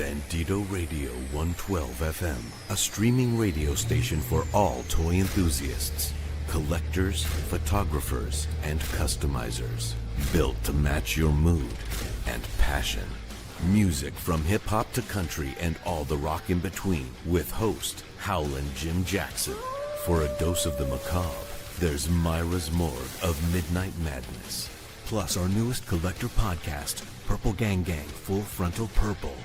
Bandito Radio 112 FM, a streaming radio station for all toy enthusiasts, collectors, photographers, and customizers. Built to match your mood and passion. Music from hip-hop to country and all the rock in between with host Howlin' Jim Jackson. For a dose of the macabre, there's Myra's Morgue of Midnight Madness. Plus our newest collector podcast, Purple Gang Gang Full Frontal Purple.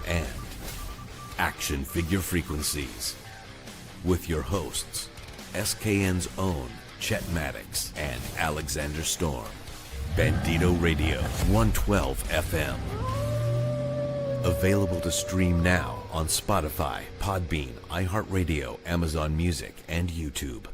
And Action Figure Frequencies. With your hosts, SKN's own Chet Maddox and Alexander Storm. Bandito Radio 112 FM. Available to stream now on Spotify, Podbean, iHeartRadio, Amazon Music, and YouTube.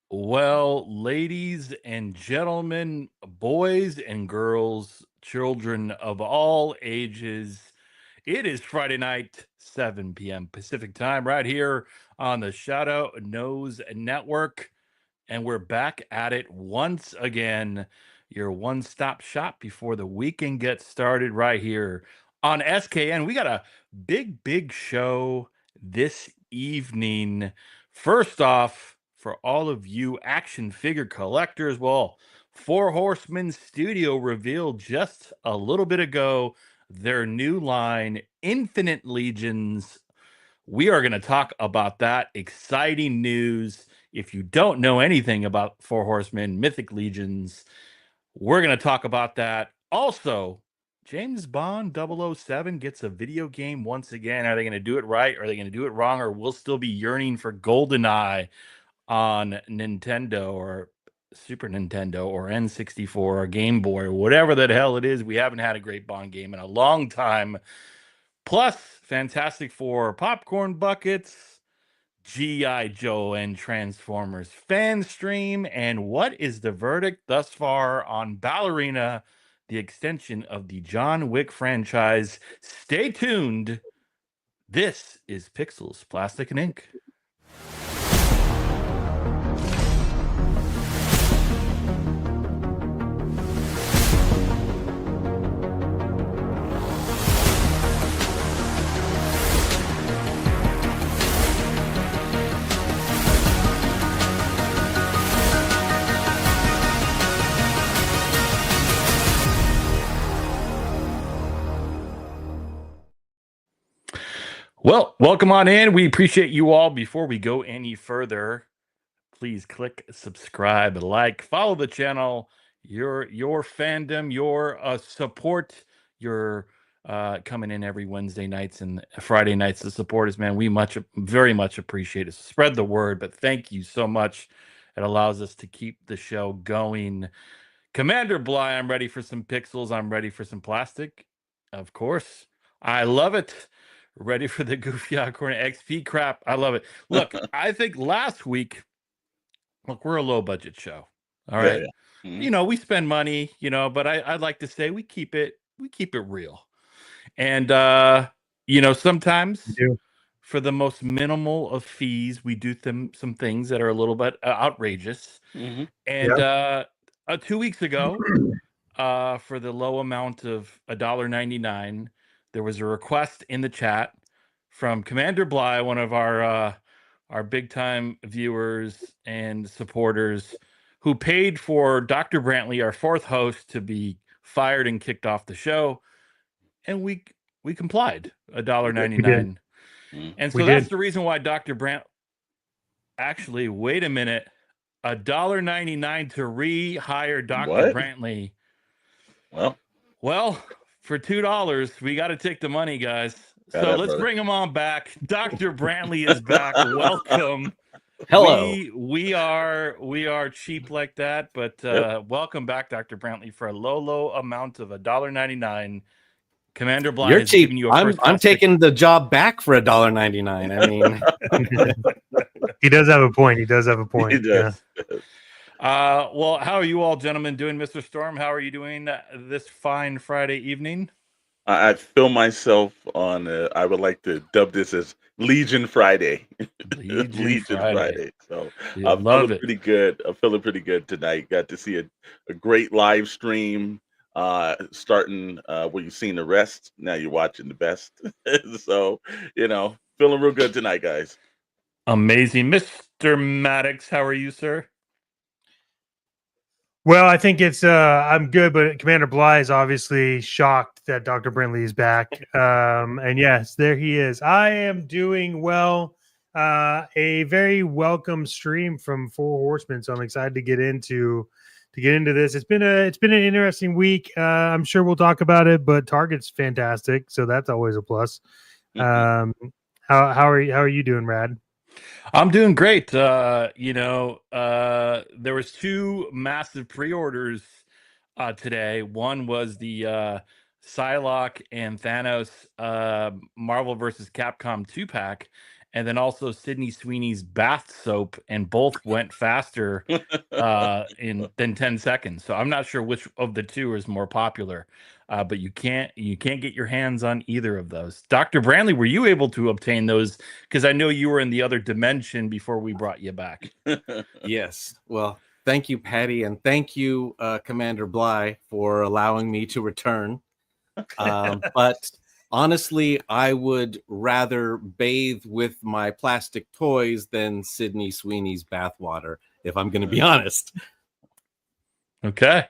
Well, ladies and gentlemen, boys and girls, children of all ages, it is Friday night, 7 p.m. Pacific time, right here on the Shadowe Knows Network. And we're back at it once again, your one-stop shop before the weekend gets started right here on SKN. We got a big show this evening. First off, for all of you action figure collectors, well, Four Horsemen Studio revealed just a little bit ago their new line, Infinite Legions. We are going to talk about that exciting news. If you don't know anything about Four Horsemen, Mythic Legions, we're going to talk about that. Also, James Bond 007 gets a video game once again. Are they going to do it right? Are they going to do it wrong? Or we'll still be yearning for GoldenEye on Nintendo or Super Nintendo or N64 or Game Boy or whatever the hell it is. We haven't had a great Bond game in a long time. Plus, Fantastic Four popcorn buckets, G.I. Joe and Transformers Fanstream, and what is the verdict thus far on Ballerina, the extension of the John Wick franchise? Stay tuned. This is Pixels, Plastic, and Ink. Well, welcome on in. We appreciate you all. Before we go any further, please click subscribe, like, follow the channel. your fandom, your support, your coming in every Wednesday nights and Friday nights to support us, man. We very much appreciate it. Spread the word, but thank you so much. It allows us to keep the show going. Commander Bly, I'm ready for some pixels. I'm ready for some plastic. Of course. I love it. Ready for the Goofy Corner XP crap. I love it. Look, I think last week, look, we're a low budget show. All right. Yeah. Mm-hmm. You know, we spend money, but I'd like to say we keep it real. And sometimes for the most minimal of fees, we do some things that are a little bit outrageous. Mm-hmm. And 2 weeks ago, for the low amount of $1.99, there was a request in the chat from Commander Bly, one of our big time viewers and supporters, who paid for Dr. Brantley, our fourth host, to be fired and kicked off the show, and we complied. $1.99. And so that's the reason why Dr. Brant actually, wait a minute, $1.99 to rehire Dr. Brantley. Well, for $2, we got to take the money, guys. So let's bring him on back. Dr. Brantley is back. Welcome. Hello. We are cheap like that, but welcome back, Dr. Brantley, for a low amount of $1.99. Commander Bly You're is cheap. giving you a first I'm taking the job back for $1.99. I mean, he does have a point. He does. He does. Yeah. Well, how are you all gentlemen doing? Mr. Storm, how are you doing this fine Friday evening? I feel myself on. I would like to dub this as Legion Friday. Legion Friday. So I'm feeling pretty good. I'm feeling pretty good tonight. Got to see a great live stream. Starting where you've seen the rest. Now you're watching the best. So feeling real good tonight, guys. Amazing, Mr. Maddox. How are you, sir? Well, I think it's I'm good, but Commander Bly is obviously shocked that Dr. Brinley is back. And yes, there he is. I am doing well. A very welcome stream from Four Horsemen, so I'm excited to get into this. It's been an interesting week. I'm sure we'll talk about it, but Target's fantastic, so that's always a plus. How are you doing, Rad? I'm doing great. There was two massive pre-orders today. One was the Psylocke and Thanos Marvel vs. Capcom 2-pack, and then also Sydney Sweeney's bath soap, and both went faster than 10 seconds. So I'm not sure which of the two is more popular. But you can't get your hands on either of those. Dr. Brantley, were you able to obtain those? Because I know you were in the other dimension before we brought you back. Yes. Well, thank you, Patty, and thank you, Commander Bly, for allowing me to return. But honestly, I would rather bathe with my plastic toys than Sydney Sweeney's bathwater, if I'm going to be honest. Okay.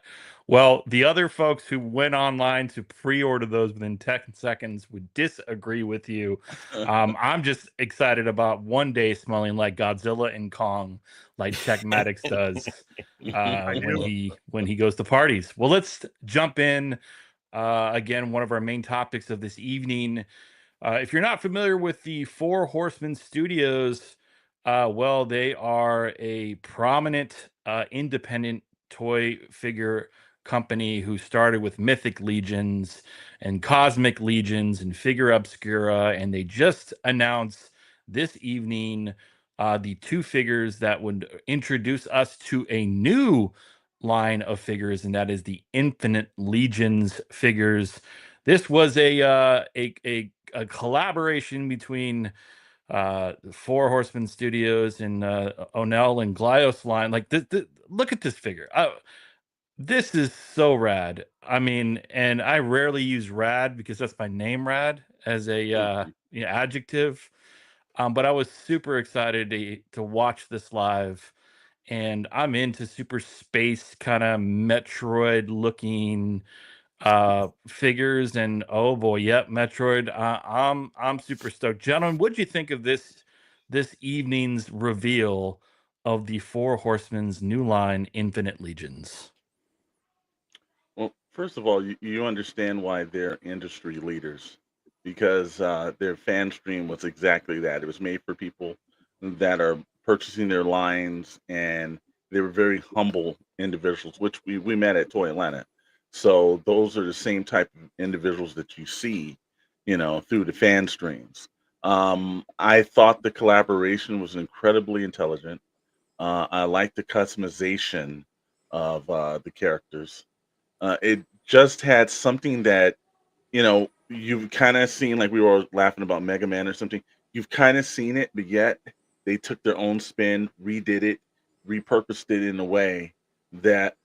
Well, the other folks who went online to pre-order those within 10 seconds would disagree with you. I'm just excited about one day smelling like Godzilla and Kong, like Check Maddox does when he goes to parties. Well, let's jump in. Again, one of our main topics of this evening. If you're not familiar with the Four Horsemen Studios, well, they are a prominent independent toy figure company who started with Mythic Legions and Cosmic Legions and Figure Obscura, and they just announced this evening the two figures that would introduce us to a new line of figures, and that is the Infinite Legions figures. This was a collaboration between Four Horsemen Studios and Onel and Glios line. Like look at this figure. This is so rad. I mean, and I rarely use rad because that's my name, Rad, as a adjective. But I was super excited to watch this live, and I'm into super space kind of Metroid looking figures, and oh boy, yep, Metroid. I'm super stoked. Gentlemen, what'd you think of this evening's reveal of the Four Horsemen's new line, Infinite Legions? First of all, you understand why they're industry leaders because their fan stream was exactly that. It was made for people that are purchasing their lines, and they were very humble individuals, which we met at Toy Atlanta. So those are the same type of individuals that you see, through the fan streams. I thought the collaboration was incredibly intelligent. I like the customization of the characters. It just had something that, you've kind of seen, like we were laughing about Mega Man or something. You've kind of seen it, but yet they took their own spin, redid it, repurposed it in a way that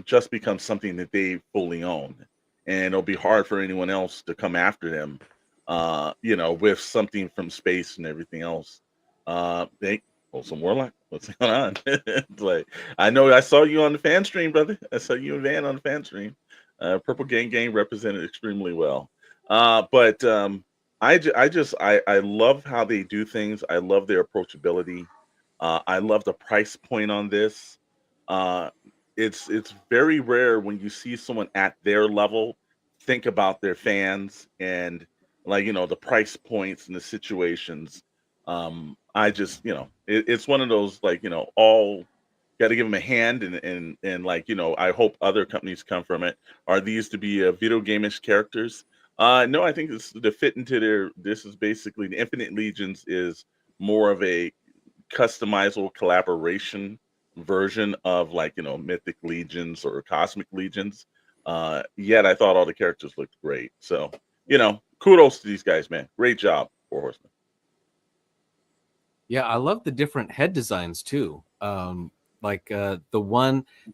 just becomes something that they fully own. And it'll be hard for anyone else to come after them, with something from space and everything else. They some Warlock. What's going on? It's like, I know I saw you on the fan stream, brother. I saw you and Van on the fan stream. Purple Gang Gang represented extremely well. But I love how they do things. I love their approachability. I love the price point on this. Uh, it's very rare when you see someone at their level think about their fans and, like, the price points and the situations. I just, it's one of those, like, all got to give them a hand, and like, I hope other companies come from it. Are these to be video game-ish characters? No, I think this to fit into this is basically the Infinite Legions is more of a customizable collaboration version of, like, Mythic Legions or Cosmic Legions. Yet I thought all the characters looked great. So, kudos to these guys, man. Great job, Four Horsemen. Yeah, I love the different head designs too.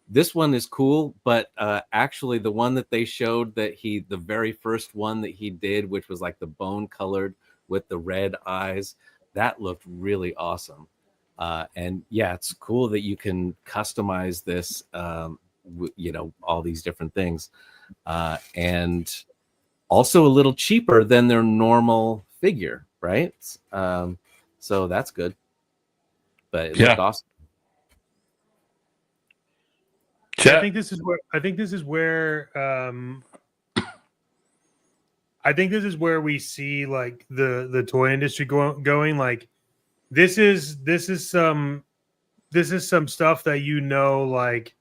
This one is cool, but actually the one that they showed the very first one that he did, which was like the bone colored with the red eyes, that looked really awesome. And yeah, it's cool that you can customize this, all these different things, and also a little cheaper than their normal figure, right? So that's good. But it looked awesome. I think this is where we see, like, the toy industry going. Like, this is some stuff that, like,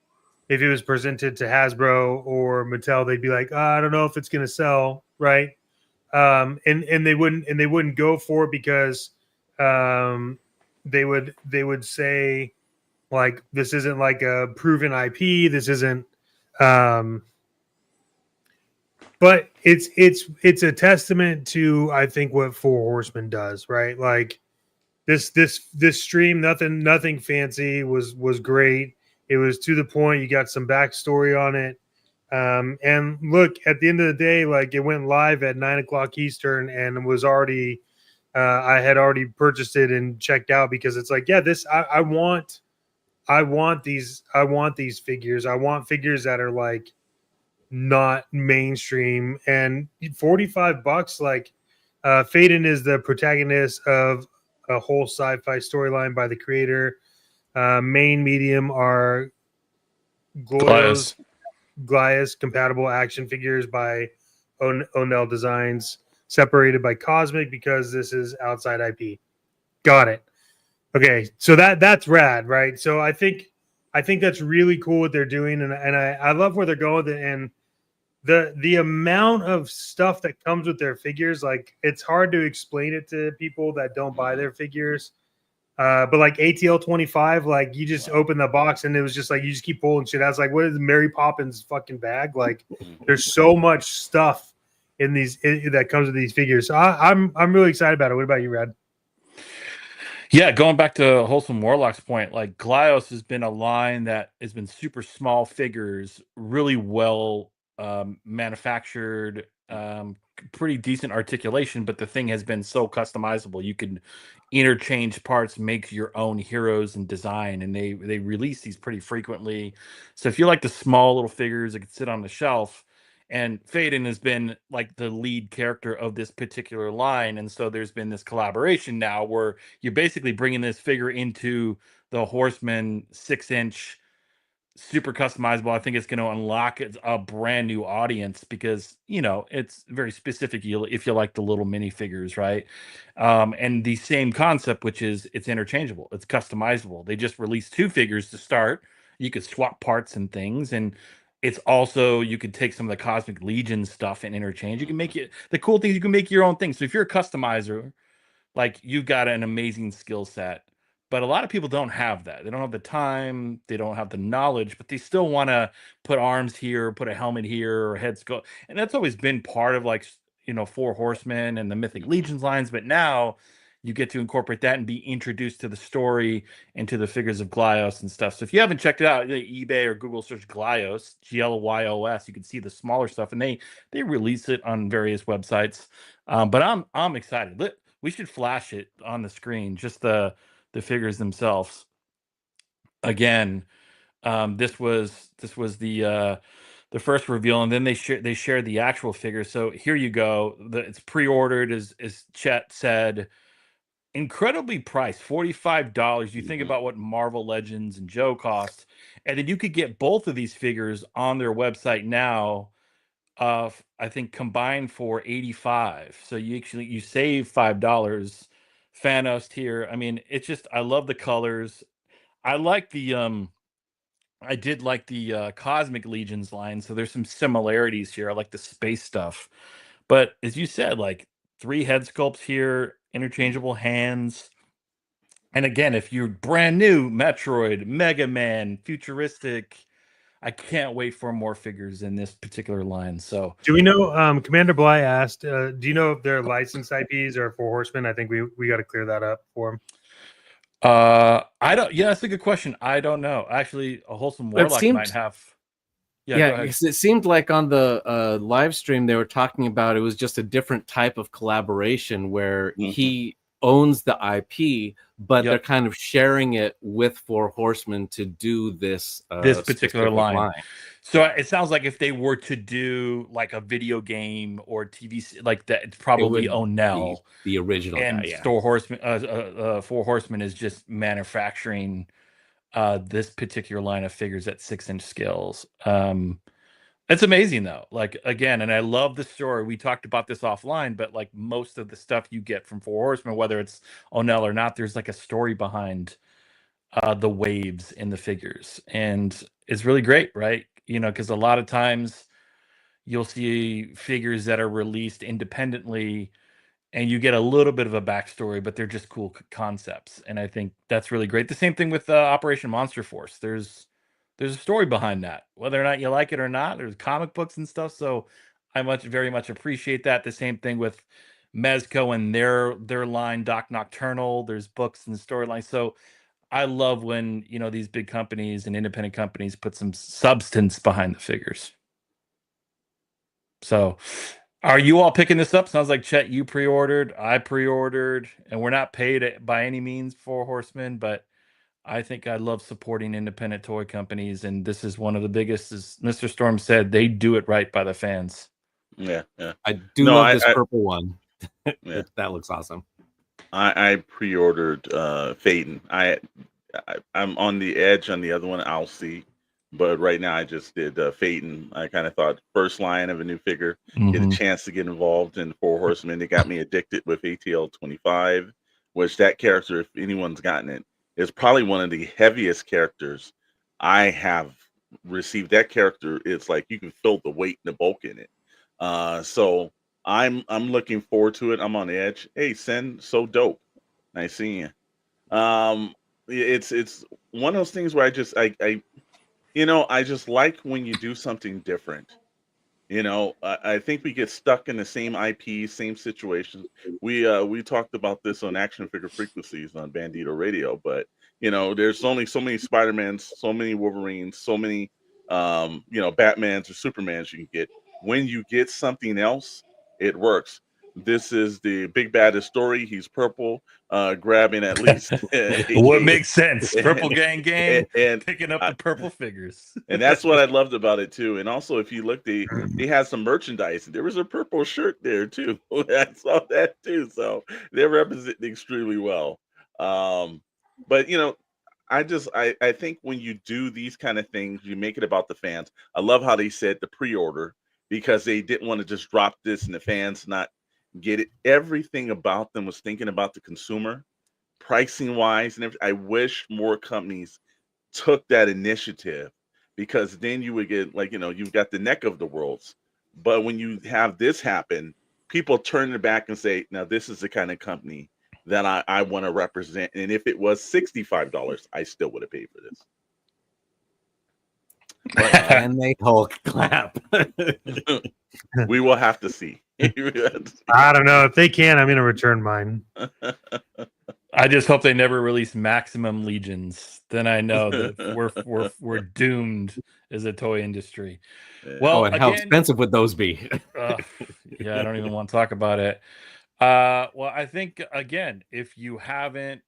if it was presented to Hasbro or Mattel, they'd be like, I don't know if it's gonna sell, right? And they wouldn't go for it because they would say, like, this isn't like a proven IP. This isn't. But it's a testament to, I think, what Four Horsemen does, right? Like, this stream, nothing fancy, was great. It was to the point. You got some backstory on it. And look, at the end of the day, like, it went live at 9:00 Eastern, and it was already, I had already purchased it and checked out, because it's like, yeah, I want these figures. I want figures that are, like, not mainstream. And $45, like, Faden is the protagonist of a whole sci-fi storyline by the creator. Main medium are Glyos compatible action figures by Onell Designs, separated by Cosmic because this is outside IP. Got it. Okay, so that's rad, right? So I think that's really cool what they're doing, and I love where they're going, and the amount of stuff that comes with their figures. Like, it's hard to explain it to people that don't buy their figures. But like ATL 25, like, you just open the box and it was just like you just keep pulling shit out. It's like, what is Mary Poppins fucking bag? Like, there's so much stuff in these that comes with these figures. So I'm really excited about it. What about you, Rad? Yeah, going back to Wholesome Warlock's point, like, Glyos has been a line that has been super small figures, really well manufactured, pretty decent articulation, but the thing has been so customizable. You can interchange parts, make your own heroes and design, and they release these pretty frequently. So if you like the small little figures that can sit on the shelf, and Faden has been like the lead character of this particular line, and so there's been this collaboration now where you're basically bringing this figure into the Horseman 6-inch super customizable. I think it's going to unlock a brand new audience because, you know, it's very specific if you like the little minifigures, right? And the same concept, which is it's interchangeable, it's customizable. They just released 2 figures to start. You could swap parts and things, and it's also you could take some of the Cosmic Legion stuff and interchange. You can make it the cool things. You can make your own things. So if you're a customizer, like you've got an amazing skill set, but a lot of people don't have that. They don't have the time, they don't have the knowledge, but they still want to put arms here, put a helmet here, or head sculpt. And that's always been part of, like, you know, Four Horsemen and the Mythic Legions lines. But now you get to incorporate that and be introduced to the story and to the figures of Glyos and stuff. So if you haven't checked it out, eBay or Google search Glyos, Glyos, you can see the smaller stuff, and they release it on various websites. But I'm excited. We should flash it on the screen, just the figures themselves. Again, this was the first reveal, and then they shared the actual figures. So here you go. It's pre-ordered, as Chet said. Incredibly priced, $45. You think about what Marvel Legends and Joe cost, and then you could get both of these figures on their website now. I think combined for 85. So you save $5. Thanos here. I mean, it's just I love the colors. I like I did like the Cosmic Legions line. So there's some similarities here. I like the space stuff. But as you said, like 3 head sculpts here, interchangeable hands. And again, if you're brand new, Metroid, Mega Man, futuristic, I can't wait for more figures in this particular line. So, Do we know? Commander Bly asked, "Do you know if they're licensed IPs or Four Horsemen?" I think we got to clear that up for him. I don't. Yeah, that's a good question. I don't know. Actually, a Wholesome But it Warlock seemed- might have. Yeah, go Yeah, ahead. because it seemed like on the live stream they were talking about it was just a different type of collaboration where he owns the IP, but they're kind of sharing it with Four Horsemen to do this This particular specific line. So it sounds like if they were to do like a video game or TV, like that, it's probably Onell, the original and guy, yeah. Four Horsemen is just manufacturing this particular line of figures at 6-inch scales. It's amazing though. Like, again, and I love the story. We talked about this offline, but like most of the stuff you get from Four Horsemen, whether it's Onell or not, there's like a story behind the waves in the figures, and it's really great, right? You know, because a lot of times you'll see figures that are released independently and you get a little bit of a backstory, but they're just cool concepts, and I think that's really great. The same thing with Operation Monster Force. There's a story behind that, whether or not you like it or not. There's comic books and stuff, so I very much appreciate that. The same thing with Mezco and their line Doc Nocturnal. There's books and storylines, so I love when, you know, these big companies and independent companies put some substance behind the figures. So, are you all picking this up? Sounds like Chet, you pre-ordered, I pre-ordered, and we're not paid by any means for Horsemen, but I think I love supporting independent toy companies, and this is one of the biggest. As Mr. Storm said, they do it right by the fans. Yeah. I love this purple one. Yeah. That looks awesome. I pre-ordered Phaeton. I'm on the edge on the other one. I'll see, but right now I just did Phaeton. I kind of thought first line of a new figure, get a chance to get involved in Four Horsemen. They got me addicted with ATL 25, which that character, if anyone's gotten it, is probably one of the heaviest characters I have received. That character, it's like you can feel the weight and the bulk in it. So I'm looking forward to it. I'm on the edge. Hey, Sen, so dope. Nice seeing you. It's one of those things where I just like when you do something different. You know, I think we get stuck in the same IP, same situations. We talked about this on Action Figure Frequencies on Bandito Radio, but you know, there's only so many Spider-Mans, so many Wolverines, so many Batmans or Supermans you can get. When you get something else, it works. This is the big baddest story. He's purple, grabbing at least what makes sense. Purple gang and picking up the purple figures. And that's what I loved about it too. And also, if you look, they had some merchandise. There was a purple shirt there too. I saw that too. So they're representing extremely well. But you know, I think when you do these kind of things, you make it about the fans. I love how they said the pre-order because they didn't want to just drop this and the fans not get it. Everything about them was thinking about the consumer, pricing wise, and I wish more companies took that initiative because then you would get like you've got the neck of the worlds, but when you have this happen, people turn their back and say, now this is the kind of company that I want to represent. And if it was $65, I still would have paid for this. But can they Hulk clap? We will have to see. I don't know. If they can, I'm going to return mine. I just hope they never release Maximum Legions. Then I know that we're doomed as a toy industry. Well, and how expensive would those be? Yeah, I don't even want to talk about it. Well, I think again, if you haven't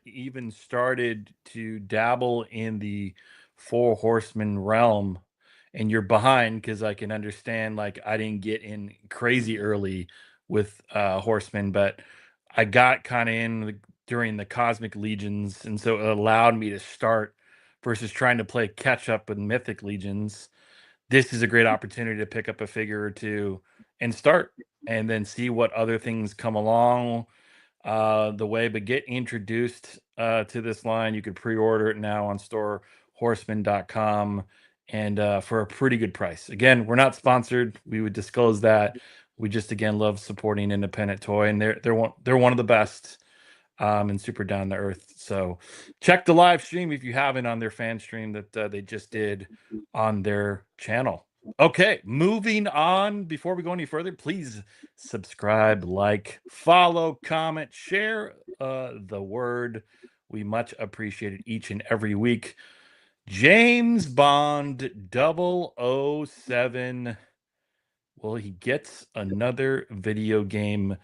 even started to dabble in the Four Horsemen realm, and you're behind, because I can understand, like, I didn't get in crazy early with Horsemen, but I got kind of in during the Cosmic Legions, and so it allowed me to start versus trying to play catch up with Mythic Legions. This is a great opportunity to pick up a figure or two and start, and then see what other things come along the way. But get introduced to this line. You could pre-order it now on storehorseman.com, and for a pretty good price. Again, we're not sponsored. We would disclose that. We just again love supporting independent toy, and they're one of the best. And super down to earth. So check the live stream if you haven't on their fan stream that they just did on their channel. Okay, moving on. Before we go any further, please subscribe, like, follow, comment, share the word. We much appreciate it each and every week. James Bond 007. Well, he gets another video game.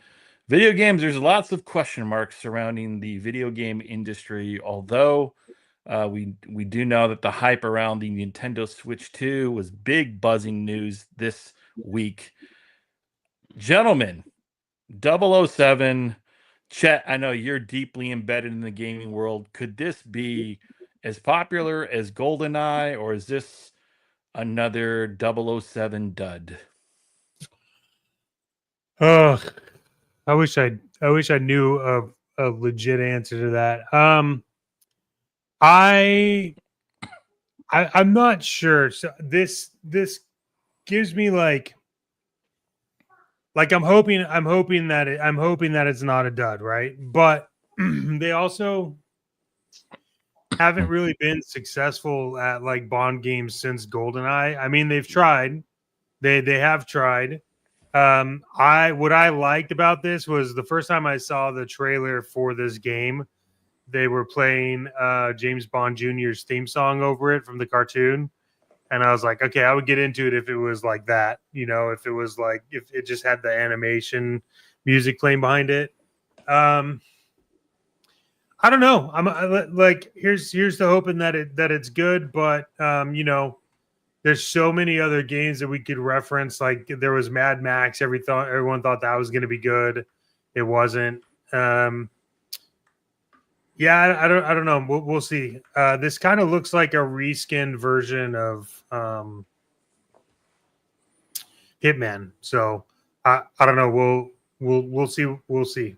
Video games, there's lots of question marks surrounding the video game industry, although we do know that the hype around the Nintendo Switch 2 was big buzzing news this week. Gentlemen, 007, Chet, I know you're deeply embedded in the gaming world. Could this be as popular as GoldenEye, or is this another 007 dud? Oh, I wish I knew a legit answer to that. I'm not sure. So this gives me like I'm hoping that it's not a dud, right? But they also haven't really been successful at like Bond games since GoldenEye. I mean, they've tried. They have tried. What I liked about this was the first time I saw the trailer for this game, they were playing James Bond Jr.'s theme song over it from the cartoon. And I was like, okay, I would get into it if it was like that, if it was like, if it just had the animation music playing behind it. I don't know. Like, here's the hoping that it's good, but there's so many other games that we could reference. Like there was Mad Max. Everyone thought that was going to be good. It wasn't. Yeah, I don't know. We'll see. This kind of looks like a reskinned version of Hitman. So I don't know. We'll see. We'll see.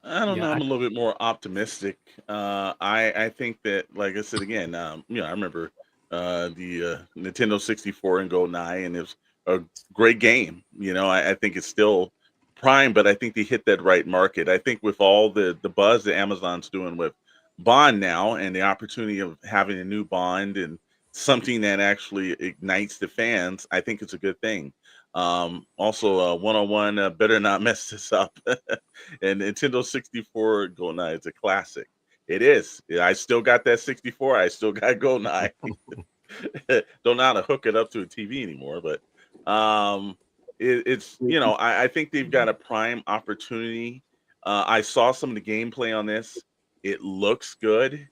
I don't know. I'm a little bit more optimistic. I think that, like I said again, I remember the Nintendo 64 and GoldenEye, and it was a great game. I think it's still prime, but I think they hit that right market. I think with all the buzz that Amazon's doing with Bond now, and the opportunity of having a new Bond and something that actually ignites the fans, I think it's a good thing. Also, 101 better not mess this up. And Nintendo 64 GoldenEye is a classic. It is. I still got that 64. I still got GoldenEye. Don't know how to hook it up to a TV anymore, but it's I think they've got a prime opportunity. I saw some of the gameplay on this. It looks good.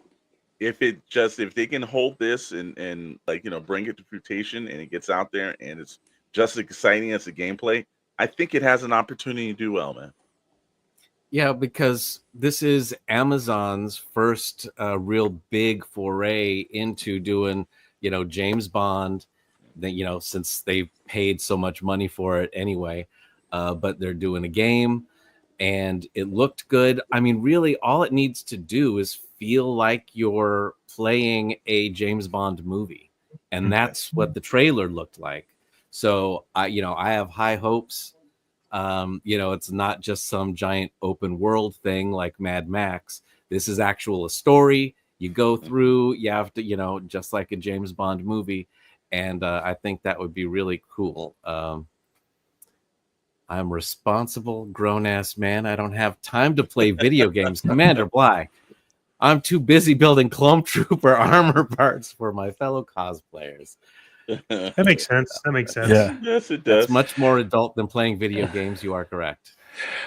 If they can hold this and bring it to fruition, and it gets out there and it's just as exciting as the gameplay, I think it has an opportunity to do well, man. Yeah, because this is Amazon's first real big foray into doing, James Bond. That since they've paid so much money for it anyway, but they're doing a game, and it looked good. I mean, really, all it needs to do is feel like you're playing a James Bond movie, and that's what the trailer looked like. So I have high hopes. It's not just some giant open world thing like Mad Max. This is actual a story you go through. You have to, just like a James Bond movie, and I think that would be really cool. I'm a responsible grown-ass man. I don't have time to play video games. Commander Bly, I'm too busy building Clone Trooper armor parts for my fellow cosplayers. That makes sense. That makes sense. Yeah. Yes, it does. That's much more adult than playing video games. You are correct.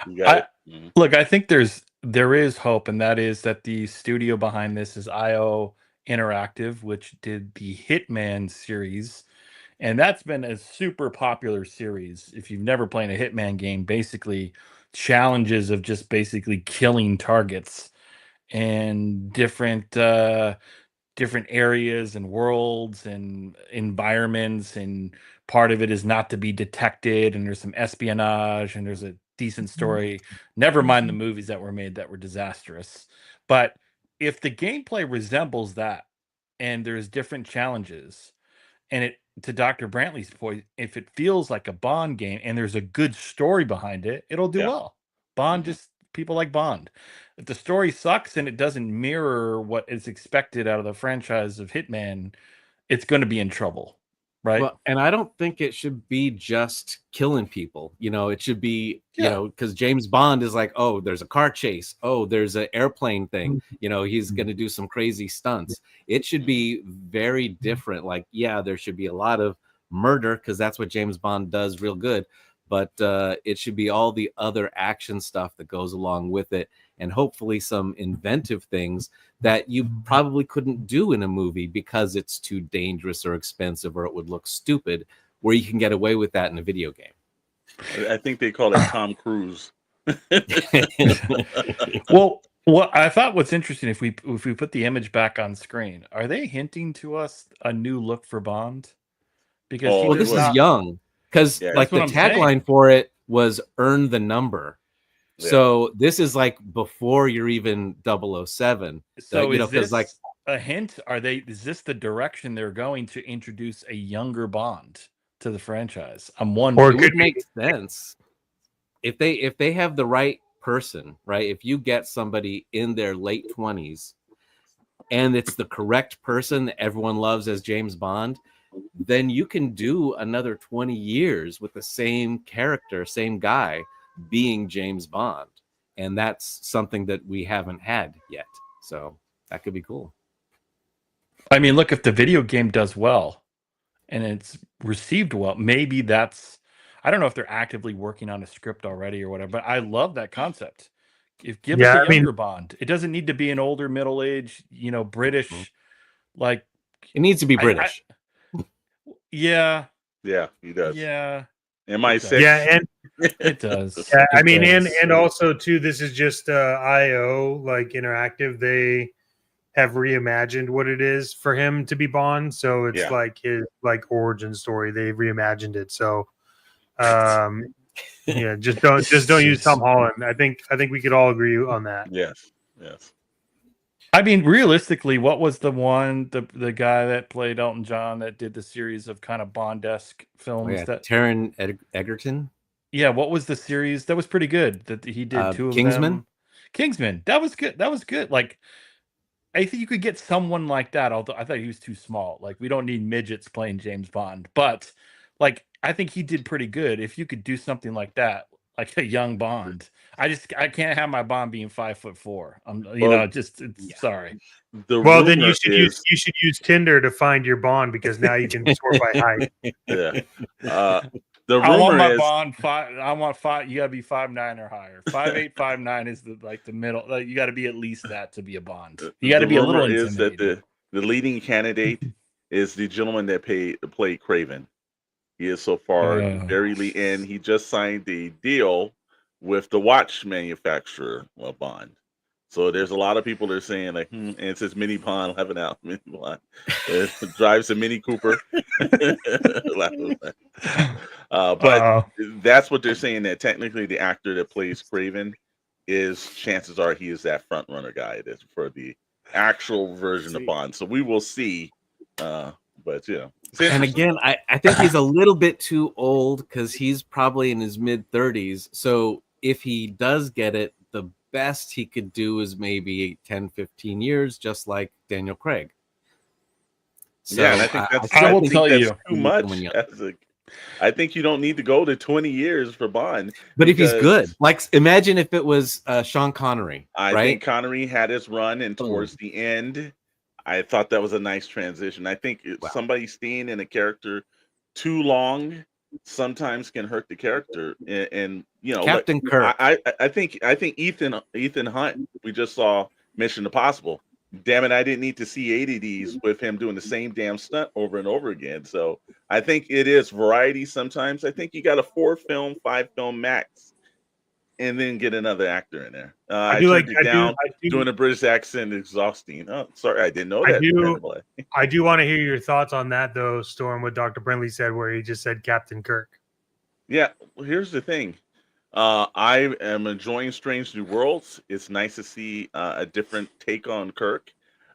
You got it. Mhm. Look, I think there is hope, and that is that the studio behind this is IO Interactive, which did the Hitman series, and that's been a super popular series. If you've never played a Hitman game, basically challenges of just basically killing targets and different areas and worlds and environments, and part of it is not to be detected, and there's some espionage, and there's a decent story, never mind the movies that were made that were disastrous. But if the gameplay resembles that, and there's different challenges, and it, to Dr. Brantley's point, if it feels like a Bond game and there's a good story behind it, it'll do Yeah. well. Bond, Mhm. just people like Bond. If the story sucks and it doesn't mirror what is expected out of the franchise of Hitman, it's going to be in trouble, right? Well, and I don't think it should be just killing people. It should be, Yeah. because James Bond is like, oh, there's a car chase. Oh, there's an airplane thing. He's going to do some crazy stunts. It should be very different. Like, yeah, there should be a lot of murder because that's what James Bond does real good. But it should be all the other action stuff that goes along with it, and hopefully some inventive things that you probably couldn't do in a movie because it's too dangerous or expensive or it would look stupid, where you can get away with that in a video game. I think they call it Tom Cruise. Well, what I thought what's interesting, if we put the image back on screen, are they hinting to us a new look for Bond? Because Oh, he Well, does this was. is not. young, because Yeah. like That's what the I'm saying. tagline for it was "Earn the Number." Yeah. So this is like before you're even 007. So is because like this a hint? Is this the direction they're going to introduce a younger Bond to the franchise? I'm Or wondering. it could would make sense if they have the right person, right? If you get somebody in their late 20s and it's the correct person that everyone loves as James Bond, then you can do another 20 years with the same character, same guy being James Bond. And that's something that we haven't had yet. So that could be cool. I mean, look, if the video game does well and it's received well, maybe that's. I don't know if they're actively working on a script already or whatever, but I love that concept. Give us yeah, a I mean, younger Bond. It doesn't need to be an older, middle-aged, British. Like, It needs to be I British. yeah, Yeah, he does. yeah, MI6. yeah, and it does. yeah, I It mean, does. and also too, this is just IO like interactive. They have reimagined what it is for him to be Bond, so it's Yeah. like his like origin story. They reimagined it, so yeah, just don't use Tom Holland. I think we could all agree on that. Yes. Yes. I mean, realistically, what was the the guy that played Elton John that did the series of kind of Bond-esque films? Yeah, That Taron Egerton, what was the series that was pretty good that he did two of Kingsman. them? Kingsman. That was good. That was good. Like, I think you could get someone like that. Although I thought he was too small. Like, we don't need midgets playing James Bond. But like, I think he did pretty good. If you could do something like that, like a young Bond, I can't have my Bond being 5'4". Well, Sorry. The Well, then you rumor should is, use Tinder to find your Bond, because now you can sort by height. yeah. The I want rumor my is, Bond five. I want five. You gotta be 5'9" or higher. 5'8", 5'9" is the middle. Like, you got to be at least that to be a Bond. You got to the be a little rumor is that intimidating. the leading candidate is the gentleman that played Craven. He is so far very in. He just signed the deal with the watch manufacturer Bond. So there's a lot of people that are saying like, and it says Mini Bond, have it out, Mini Bond. It drives a Mini Cooper. But that's what they're saying, that technically the actor that plays Craven is, chances are he is that front runner guy that's for the actual version of Bond. So we will see. But yeah. And again, I think he's a little bit too old because he's probably in his mid 30s. So if he does get it, the best he could do is maybe 10, 15 years, just like Daniel Craig. So yeah, and I think that's, I will tell you too much. I think you don't need to go to 20 years for Bond. But if he's good, like imagine if it was Sean Connery. I right? think Connery had his run, and towards the end, I thought that was a nice transition. I think somebody staying in a character too long sometimes can hurt the character. And you know, Captain Kirk. I think Ethan Hunt, we just saw Mission Impossible. Damn it, I didn't need to see 8 of these with him doing the same damn stunt over and over again. So I think it is variety sometimes. I think you got a 4-film, 5-film max, and then get another actor in there. I turned it down. Doing a British accent exhausting. Oh, sorry, I didn't know that. I do want to hear your thoughts on that, though, Storm, what Dr. Brindley said, where he just said Captain Kirk. Yeah, well, here's the thing. I am enjoying Strange New Worlds. It's nice to see a different take on Kirk.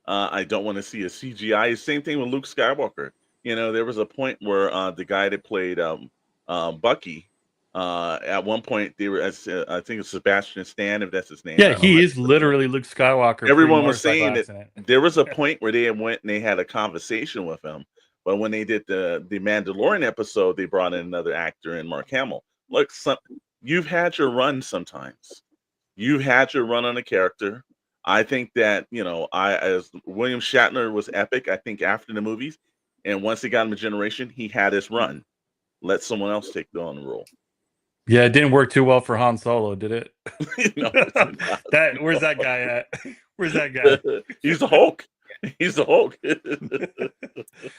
I don't want to see a CGI. Same thing with Luke Skywalker. You know, there was a point where the guy that played Bucky, at one point they were, I think it's Sebastian Stan, if that's his name. Yeah, he is literally Luke Skywalker. Everyone was saying that there was a point where they went and they had a conversation with him. But when they did the Mandalorian episode, they brought in another actor, in Mark Hamill. Look, you've had your run sometimes. You've had your run on a character. I think that, you know, as William Shatner was epic, I think, after the movies. And once he got him a generation, he had his run. Let someone else take on the role. Yeah, it didn't work too well for Han Solo, did it? No, where's that guy at? Where's that guy? He's the Hulk. He's the Hulk.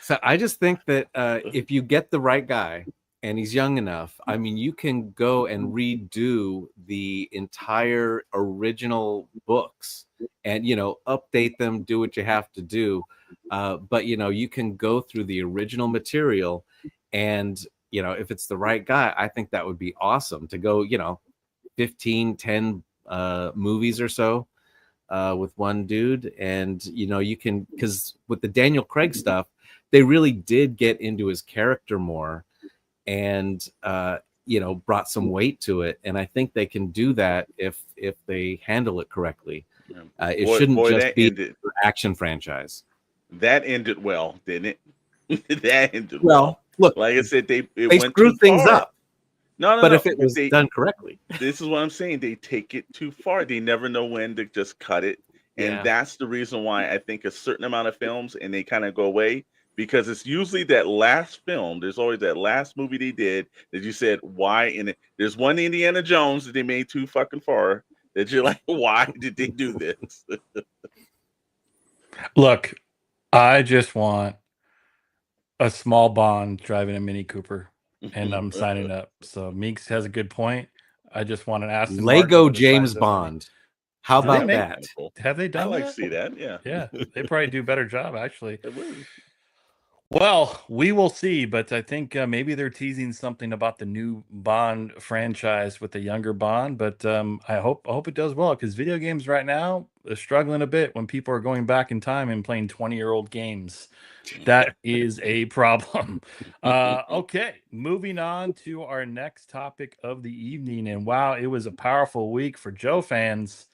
So I just think that if you get the right guy and he's young enough, I mean, you can go and redo the entire original books and, you know, update them, do what you have to do. But, you know, you can go through the original material and, you know, if it's the right guy, I think that would be awesome to go, you know, 10 movies or so with one dude. And, you know, you can, because with the Daniel Craig stuff, they really did get into his character more and, you know, brought some weight to it. And I think they can do that if they handle it correctly. It shouldn't just be an action franchise. That ended well, didn't it? That ended well. Look, like I said, they went screwed things up. No, but if it was done correctly, this is what I'm saying. They take it too far. They never know when to just cut it, and that's the reason why I think a certain amount of films and they kind of go away, because it's usually that last film. There's always that last movie they did that you said why. And there's one Indiana Jones that they made too fucking far that you're like, why did they do this? Look, I just want a small Bond driving a Mini Cooper, and I'm signing up. So Meeks has a good point. I just want an Aston Lego Martin James Bond. How about that? Have they done I like that? to see that. Yeah. Yeah, they probably do a better job, actually. Well, we will see, but I think maybe they're teasing something about the new Bond franchise with the younger Bond. But I hope it does well, because video games right now are struggling a bit when people are going back in time and playing 20-year-old games. That is a problem. Okay, moving on to our next topic of the evening. And wow, it was a powerful week for Joe fans.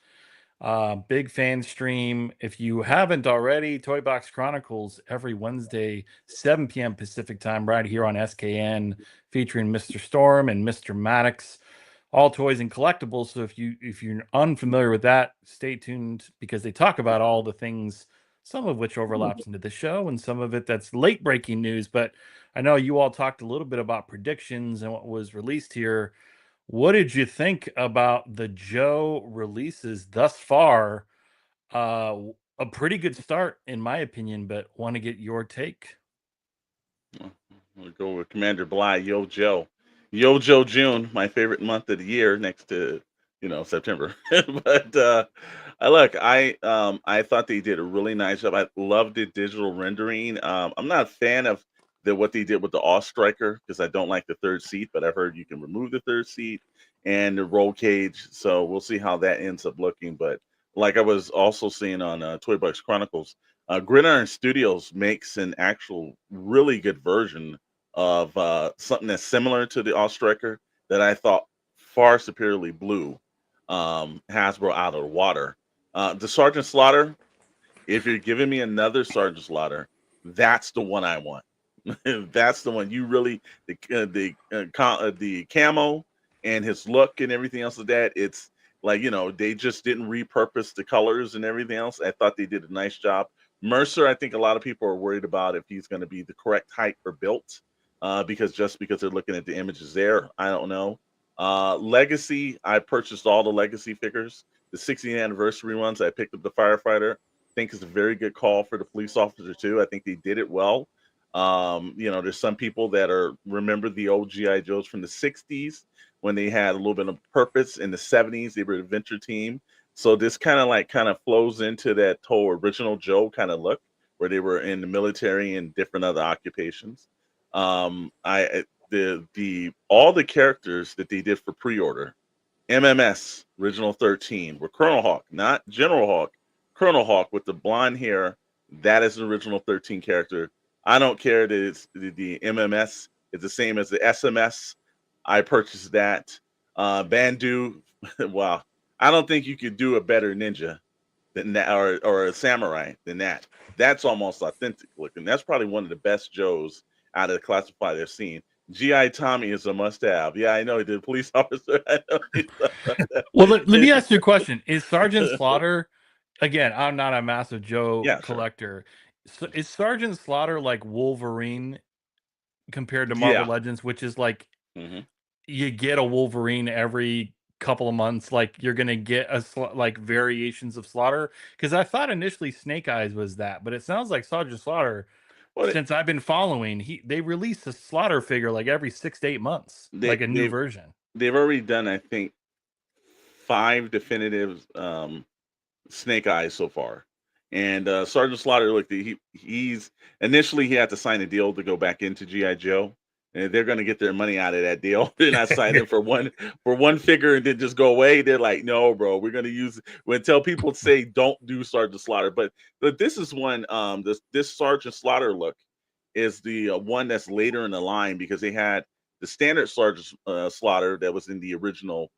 Big fan stream. If you haven't already, Toy Box Chronicles every Wednesday, 7 p.m. Pacific time, right here on SKN, featuring Mr. Storm and Mr. Maddox. All toys and collectibles. So if you're unfamiliar with that, stay tuned, because they talk about all the things, some of which overlaps into the show and some of it that's late breaking news. But I know you all talked a little bit about predictions and what was released here. What did you think about the Joe releases thus far? A pretty good start, in my opinion, but want to get your take. We'll go with Commander Bly, Yo Joe. Yo Joe June, my favorite month of the year, next to September. But I thought they did a really nice job. I loved the digital rendering. I'm not a fan of what they did with the All Striker because I don't like the third seat, but I've heard you can remove the third seat and the roll cage. So we'll see how that ends up looking. But like I was also seeing on Toy Box Chronicles, Gridiron Studios makes an actual really good version of something that's similar to the All Striker that I thought far superiorly blew Hasbro out of the water. The Sergeant Slaughter, if you're giving me another Sergeant Slaughter, that's the one I want. That's the one you really the camo and his look and everything else of that. It's like they just didn't repurpose the colors and everything else. I thought they did a nice job. Mercer, I think a lot of people are worried about if he's going to be the correct height for built, because they're looking at the images there. I don't know. Legacy, I purchased all the Legacy figures. The 60th anniversary ones, I picked up the firefighter. I think it's a very good call for the police officer too. I think they did it well. There's some people that remember the old GI Joes from the 60s when they had a little bit of purpose. In the 70s, they were an adventure team. So this kind of flows into that whole original Joe kind of look where they were in the military and different other occupations. I all the characters that they did for pre-order, MMS original 13 were Colonel Hawk, not General Hawk. Colonel Hawk with the blonde hair. That is the original 13 character. I don't care that it's the MMS is the same as the SMS. I purchased that. Bandu, wow. I don't think you could do a better ninja than that, or a samurai than that. That's almost authentic looking. That's probably one of the best Joes out of the classified they've seen. G.I. Tommy is a must-have. Yeah, I know he did a police officer. I know well, let me ask you a question. Is Sergeant Slaughter, again, I'm not a massive Joe collector. Sure. So is Sergeant Slaughter like Wolverine compared to Marvel Legends, which is like you get a Wolverine every couple of months, like you're gonna get like variations of Slaughter? Because I thought initially Snake Eyes was that, but it sounds like Sergeant Slaughter. Since I've been following, they release a Slaughter figure like every 6 to 8 months, like a new version. They've already done, I think, 5 definitive Snake Eyes so far. And Sergeant Slaughter, look, he's initially he had to sign a deal to go back into GI Joe, and they're going to get their money out of that deal. They're not signing for one figure and then just go away. They're like, no, bro, we're going to use. When tell people say don't do Sergeant Slaughter, but this is one. This Sergeant Slaughter look is the one that's later in the line because they had the standard Sergeant Slaughter that was in the original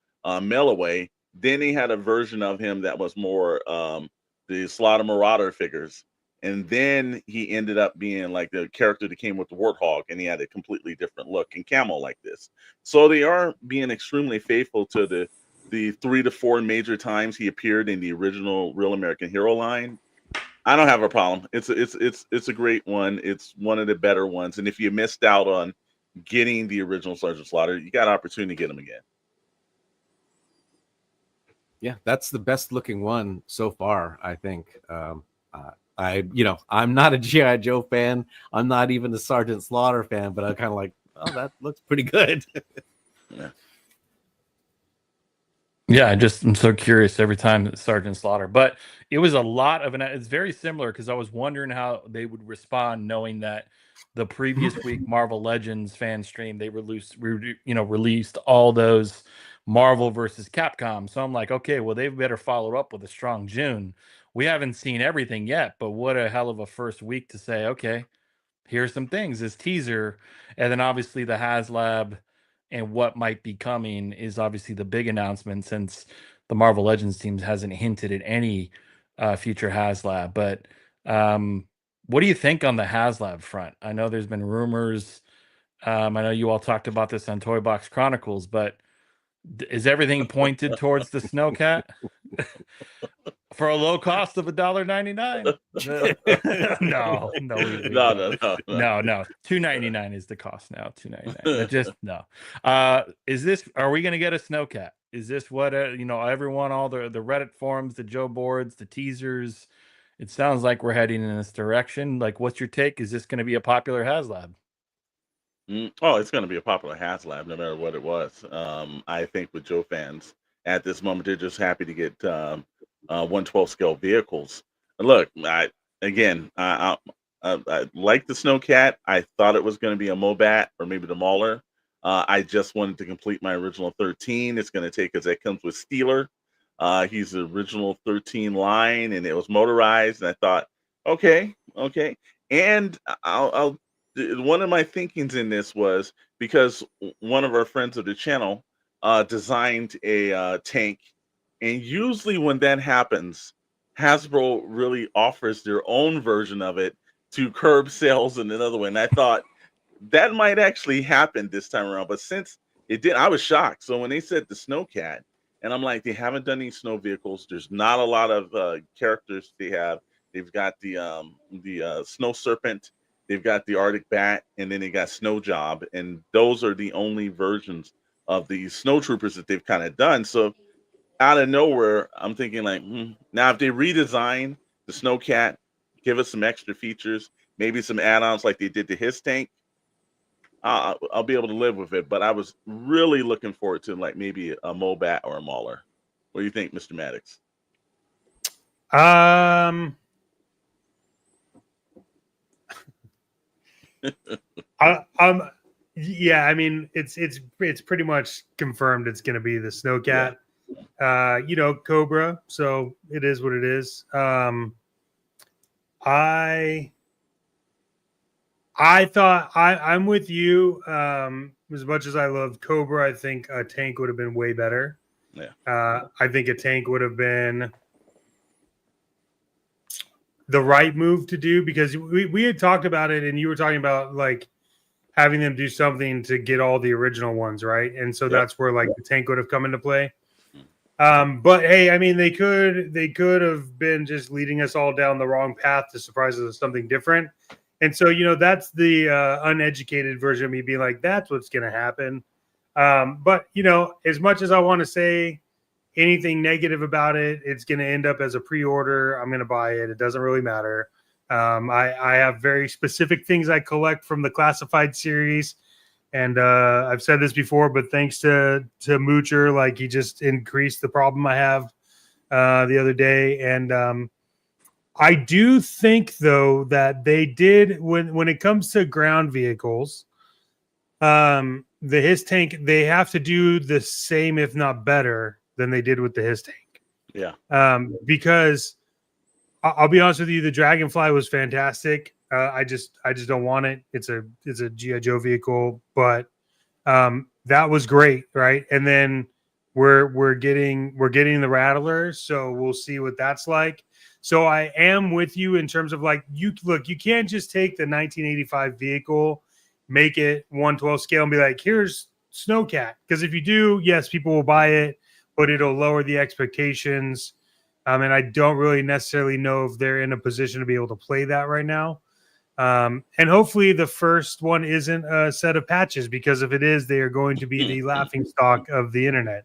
mail away. Then they had a version of him that was more the Slaughter Marauder figures. And then he ended up being like the character that came with the Warthog, and he had a completely different look and camo like this. So they are being extremely faithful to the 3 to 4 major times he appeared in the original Real American Hero line. I don't have a problem. It's a great one. It's one of the better ones. And if you missed out on getting the original Sergeant Slaughter, you got an opportunity to get him again. Yeah, that's the best looking one so far, I think. I'm not a G.I. Joe fan. I'm not even a Sergeant Slaughter fan, but I'm kind of like, oh, that looks pretty good. Yeah, I'm so curious every time that Sergeant Slaughter. But it was a lot of, and it's very similar because I was wondering how they would respond, knowing that the previous week Marvel Legends Fanstream they released all those Marvel versus Capcom. So I'm like, okay, well they better follow up with a strong June. We haven't seen everything yet, but what a hell of a first week to say, okay, here's some things, this teaser, and then obviously the HasLab and what might be coming is obviously the big announcement since the Marvel Legends team hasn't hinted at any future HasLab. But what do you think on the HasLab front? I know there's been rumors. I know you all talked about this on Toy Box Chronicles, but is everything pointed towards the Snowcat for a low cost of $1.99? No. $2.99 is the cost now. $2.99. Just no. Are we going to get a Snowcat? Is this what everyone, all the Reddit forums, the Joe boards, the teasers? It sounds like we're heading in this direction. Like, what's your take? Is this going to be a popular HasLab? Oh, it's going to be a popular HasLab no matter what it was. I think with Joe fans, at this moment. They're just happy to get 1/12 scale vehicles. And look, I like the Snowcat. I thought it was going to be a Mobat or maybe the Mauler. I just wanted to complete my original 13. It's going to take, because that comes with Steeler. He's the original 13 line, and it was motorized. And I thought, okay. And I'll one of my thinkings in this was because one of our friends of the channel designed a tank, and usually when that happens, Hasbro really offers their own version of it to curb sales in another way. And I thought that might actually happen this time around, but since it did, I was shocked. So when they said the Snowcat, and I'm like, they haven't done any snow vehicles. There's not a lot of characters they have. They've got the Snow Serpent, they've got the Arctic Bat, and then they got Snow Job, and those are the only versions of the Snow Troopers that they've kind of done. So out of nowhere, I'm thinking like, now if they redesign the Snowcat, give us some extra features, maybe some add-ons like they did to his tank, I'll be able to live with it. But I was really looking forward to like maybe a Mobat or a Mauler. What do you think, Mr. Maddox? Yeah, I mean, it's pretty much confirmed it's going to be the Snowcat. Yeah. Cobra. So it is what it is. I thought I'm with you. As much as I love Cobra, I think a tank would have been way better. Yeah. I think a tank would have been the right move to do, because we had talked about it, and you were talking about like having them do something to get all the original ones, right? And so that's where like the tank would have come into play. But hey, I mean, they could have been just leading us all down the wrong path to surprise us with something different. And so, that's the uneducated version of me being like, that's what's going to happen. But, as much as I want to say anything negative about it, it's going to end up as a pre-order. I'm going to buy it. It doesn't really matter. I have very specific things I collect from the classified series. And I've said this before, but thanks to Moocher, like he just increased the problem I have the other day. And I do think, though, that they did when it comes to ground vehicles, the his tank, they have to do the same, if not better, than they did with the his tank. Yeah. Because I'll be honest with you, the Dragonfly was fantastic. I just don't want it. It's a G.I. Joe vehicle, but that was great, right? And then we're getting the Rattler, so we'll see what that's like. So I am with you in terms of like, you can't just take the 1985 vehicle, make it 1/12 scale and be like, here's Snowcat. Because if you do, yes, people will buy it, but it'll lower the expectations. And I don't really necessarily know if they're in a position to be able to play that right now. And hopefully the first one isn't a set of patches, because if it is, they are going to be the laughing stock of the internet.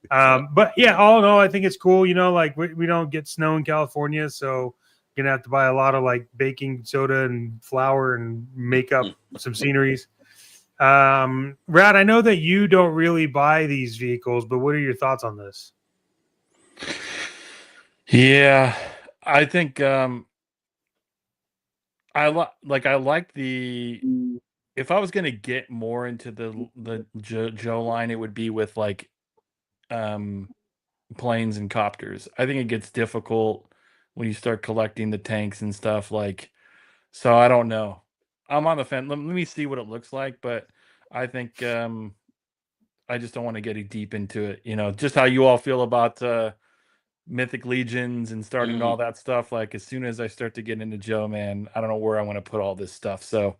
But yeah, all in all, I think it's cool. Like we don't get snow in California, so you're gonna have to buy a lot of like baking soda and flour and make up some sceneries. Rad, I know that you don't really buy these vehicles, but what are your thoughts on this? Yeah, I think I like the. If I was gonna get more into the Joe line, it would be with like planes and copters. I think it gets difficult when you start collecting the tanks and stuff. Like, so I don't know. I'm on the fence. Let me see what it looks like, but I think I just don't want to get deep into it. Just how you all feel about Mythic Legions and starting all that stuff. Like, as soon as I start to get into Joe, man, I don't know where I want to put all this stuff. So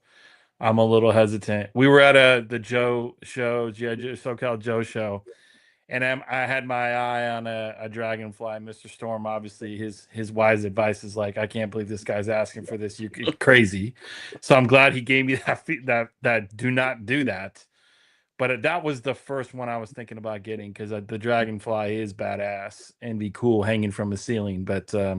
I'm a little hesitant. We were at the Joe show, SoCal Joe show, and I had my eye on a Dragonfly. Mr. Storm, obviously, his wise advice is like, I can't believe this guy's asking for this. You're crazy. So I'm glad he gave me that do not do that. But that was the first one I was thinking about getting, because the Dragonfly is badass and be cool hanging from the ceiling. But I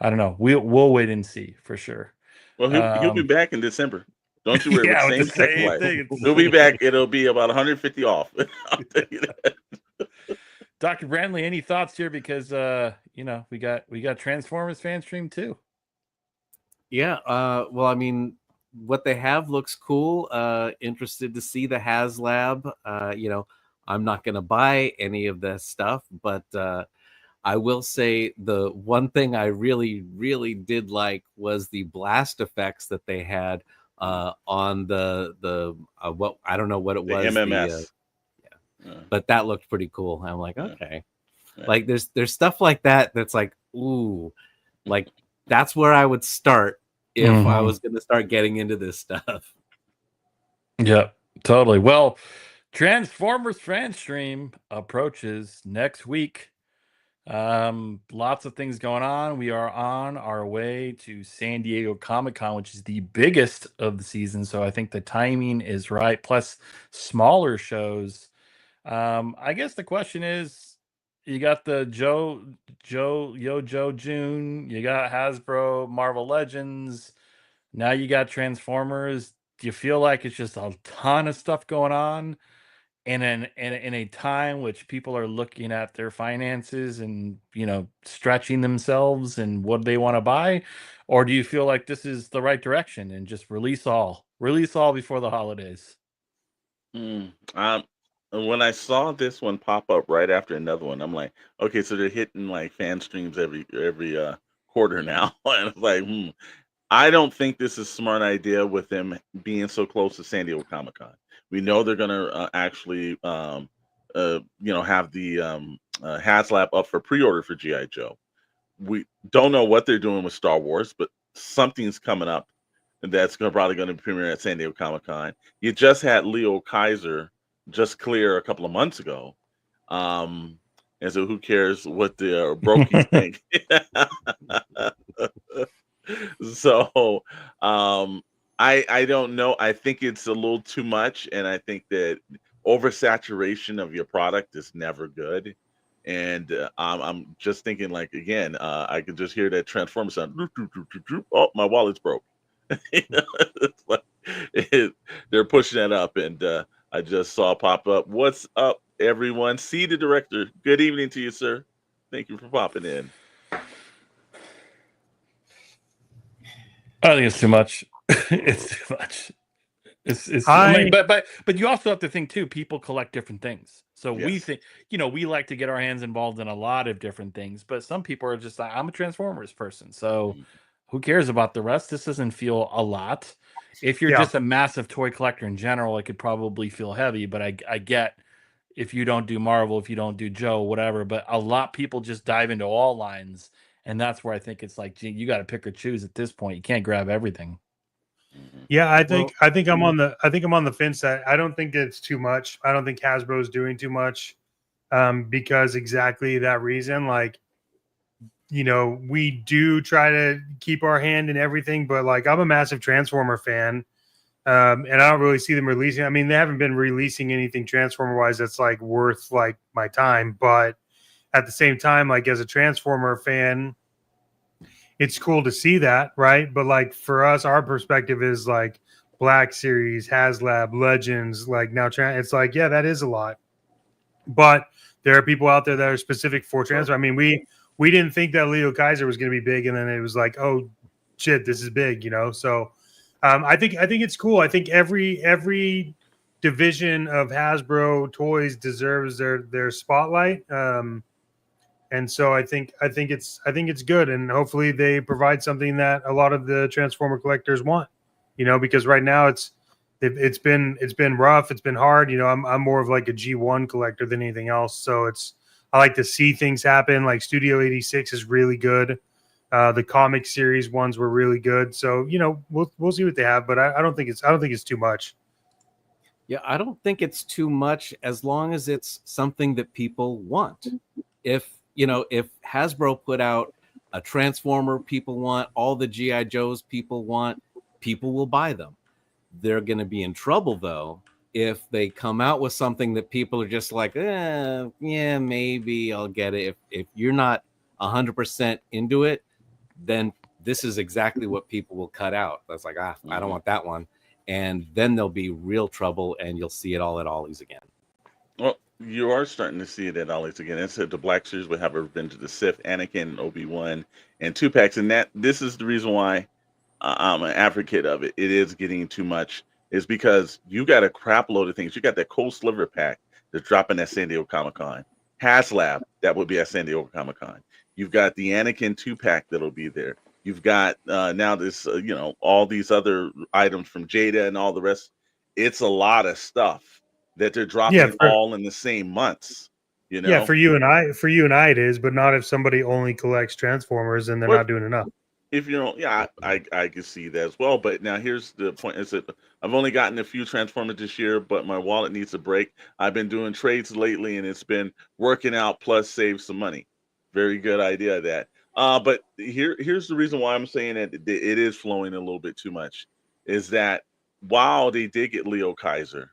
don't know. We'll wait and see for sure. Well, he'll be back in December. Don't you worry. Yeah, with with the same thing. thing. He'll be back. It'll be about 150 off. I'll tell you that. Dr. Brantley, any thoughts here? Because we got Transformers fan stream too. Yeah, well, I mean, what they have looks cool. Interested to see the HasLab. I'm not going to buy any of this stuff, but I will say the one thing I really, really did like was the blast effects that they had on the what I don't know what it The was. MMS. But that looked pretty cool. I'm like, okay. Yeah. Like there's stuff like that that's like, ooh, like that's where I would start if I was going to start getting into this stuff. Yep, totally. Well, Transformers fan stream approaches next week. Lots of things going on. We are on our way to San Diego Comic-Con, which is the biggest of the season. So I think the timing is right. Plus smaller shows. I guess the question is, you got the Joe June, you got Hasbro, Marvel Legends, now you got Transformers. Do you feel like it's just a ton of stuff going on in a time which people are looking at their finances and stretching themselves and what they want to buy? Or do you feel like this is the right direction and just release all before the holidays? When I saw this one pop up right after another one, I'm like, okay, so they're hitting like fan streams every quarter now. And it's like, I don't think this is a smart idea with them being so close to San Diego Comic-Con. We know they're gonna actually have the HasLab up for pre-order for G.I. Joe. We don't know what they're doing with Star Wars, but something's coming up that's probably going to premiere at San Diego Comic-Con. You just had Leo Kaiser just clear a couple of months ago. And so who cares what the Brokies think? So I don't know. I think it's a little too much, and I think that oversaturation of your product is never good. And I'm just thinking, like, again, I could just hear that Transformer sound. Oh, my wallet's broke. It's like, they're pushing that up, and I just saw pop up. What's up, everyone? See the director. Good evening to you, sir. Thank you for popping in. I think it's too much. It's too much. I mean, but you also have to think too, people collect different things. So we think, we like to get our hands involved in a lot of different things, but some people are just like, I'm a Transformers person. So who cares about the rest? This doesn't feel a lot. If you're just a massive toy collector in general, it could probably feel heavy, but I get if you don't do Marvel, if you don't do Joe, whatever, but a lot of people just dive into all lines. And that's where I think it's like, gee, you got to pick or choose at this point. You can't grab everything. Yeah, I think I'm on the fence that I don't think it's too much. I don't think Hasbro is doing too much because exactly that reason. Like, we do try to keep our hand in everything, but like I'm a massive Transformer fan, and I don't really see them releasing. I mean, they haven't been releasing anything Transformer wise that's like worth like my time, but at the same time, like as a Transformer fan, it's cool to see that, right? But like for us, our perspective is like Black Series, HasLab, Legends, like now it's like, yeah, that is a lot. But there are people out there that are specific for Transformer. I mean, we didn't think that Leo Kaiser was going to be big, and then it was like, oh shit, this is big, So I think it's cool. I think every division of Hasbro toys deserves their spotlight. And so I think it's good, and hopefully they provide something that a lot of the Transformer collectors want, because right now it's been rough, it's been hard. I'm more of like a G1 collector than anything else, so I like to see things happen. Like Studio 86 is really good. The comic series ones were really good, so we'll see what they have, but I don't think it's too much. Yeah, I don't think it's too much as long as it's something that people want. If Hasbro put out a Transformer people want, all the G.I. Joes people want, people will buy them. They're going to be in trouble, though, if they come out with something that people are just like, yeah, maybe I'll get it. If you're not 100% into it, then this is exactly what people will cut out. That's like, I don't want that one. And then there'll be real trouble, and you'll see it all at Ollie's again. Well, you are starting to see it at Ollie's again. Instead, the Black Series will have a Revenge of the Sith, Anakin, and Obi-Wan, and two packs. And this is the reason why I'm an advocate of it. It is getting too much. Is because you got a crap load of things. You got that Cold Sliver pack that's dropping at San Diego Comic Con. HasLab that will be at San Diego Comic Con. You've got the Anakin 2-pack that'll be there. You've got now this, all these other items from Jada and all the rest. It's a lot of stuff that they're Yeah, dropping all in the same months. yeah, for you and I, it is, but not if somebody only collects Transformers and they're Well, not doing enough. if you don't, yeah, I can see that as well. But now here's the point: is that I've only gotten a few Transformers this year, but my wallet needs a break. I've been doing trades lately, and it's been working out plus save some money. Very good idea that. But here's the reason why I'm saying that it is flowing a little bit too much. Is that while they did get Leo Kaiser,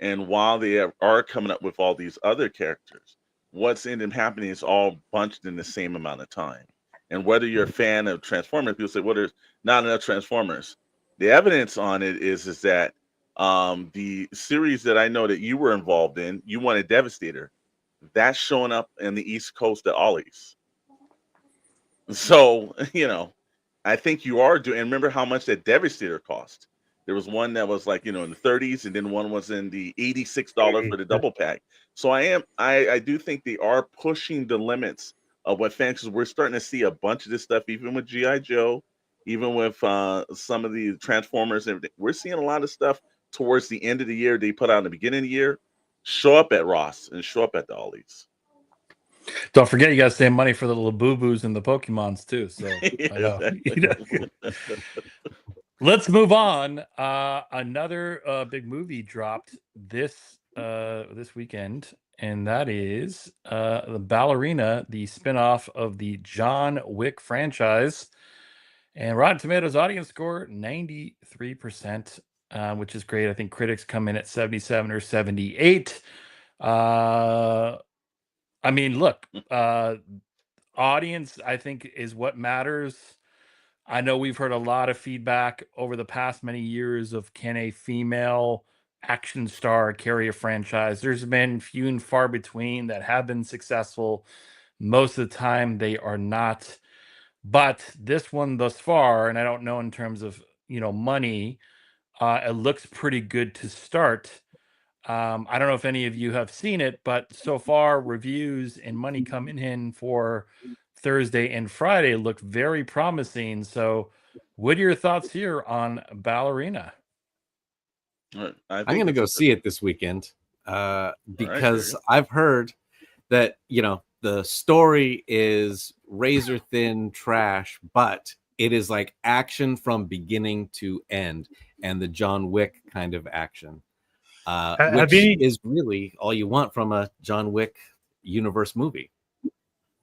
and while they are coming up with all these other characters, what's ended up happening is all bunched in the same amount of time. And whether you're a fan of Transformers, people say, well, there's not enough Transformers. The evidence on it is that the series that I know that you were involved in, you wanted Devastator. That's showing up in the East Coast at Ollie's. So, I think you are doing, and remember how much that Devastator cost. There was one that was like, in the 30s, and then one was in the $86 for the double pack. So I do think they are pushing the limits of what fans, because we're starting to see a bunch of this stuff, even with G.I. Joe, even with some of the Transformers and everything. We're seeing a lot of stuff towards the end of the year they put out in the beginning of the year, show up at Ross and show up at the Ollie's. Don't forget, you got to save money for the little boo-boos and the Pokemons too. So Yeah, exactly. Let's move on. Another big movie dropped this weekend, and that is the Ballerina, the spinoff of the John Wick franchise. And Rotten Tomatoes audience score 93%, which is great. I think critics come in at 77 or 78. I mean, look, audience, I think, is what matters. I know we've heard a lot of feedback over the past many years of, can a female action star carry a franchise? There's been few and far between that have been successful. Most of the time, they are not. But this one thus far, and I don't know in terms of money, it looks pretty good to start. I don't know if any of you have seen it, but so far reviews and money coming in for Thursday and Friday look very promising. So what are your thoughts here on Ballerina? I'm going to go see it this weekend because I've heard that, the story is razor thin trash, but it is like action from beginning to end, and the John Wick kind of action. Which is really all you want from a John Wick universe movie.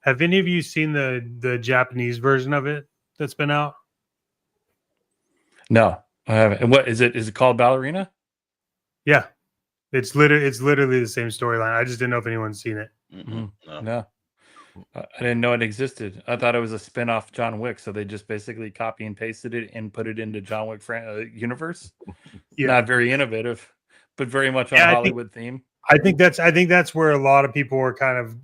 Have any of you seen the Japanese version of it that's been out? No, I haven't. And what is it? Is it called Ballerina? Yeah, it's literally the same storyline. I just didn't know if anyone's seen it. No. I didn't know it existed. I thought it was a spin-off John Wick, so they just basically copy and pasted it and put it into John Wick universe. Yeah. Not very innovative, but very much on Hollywood theme. I think that's where a lot of people are kind of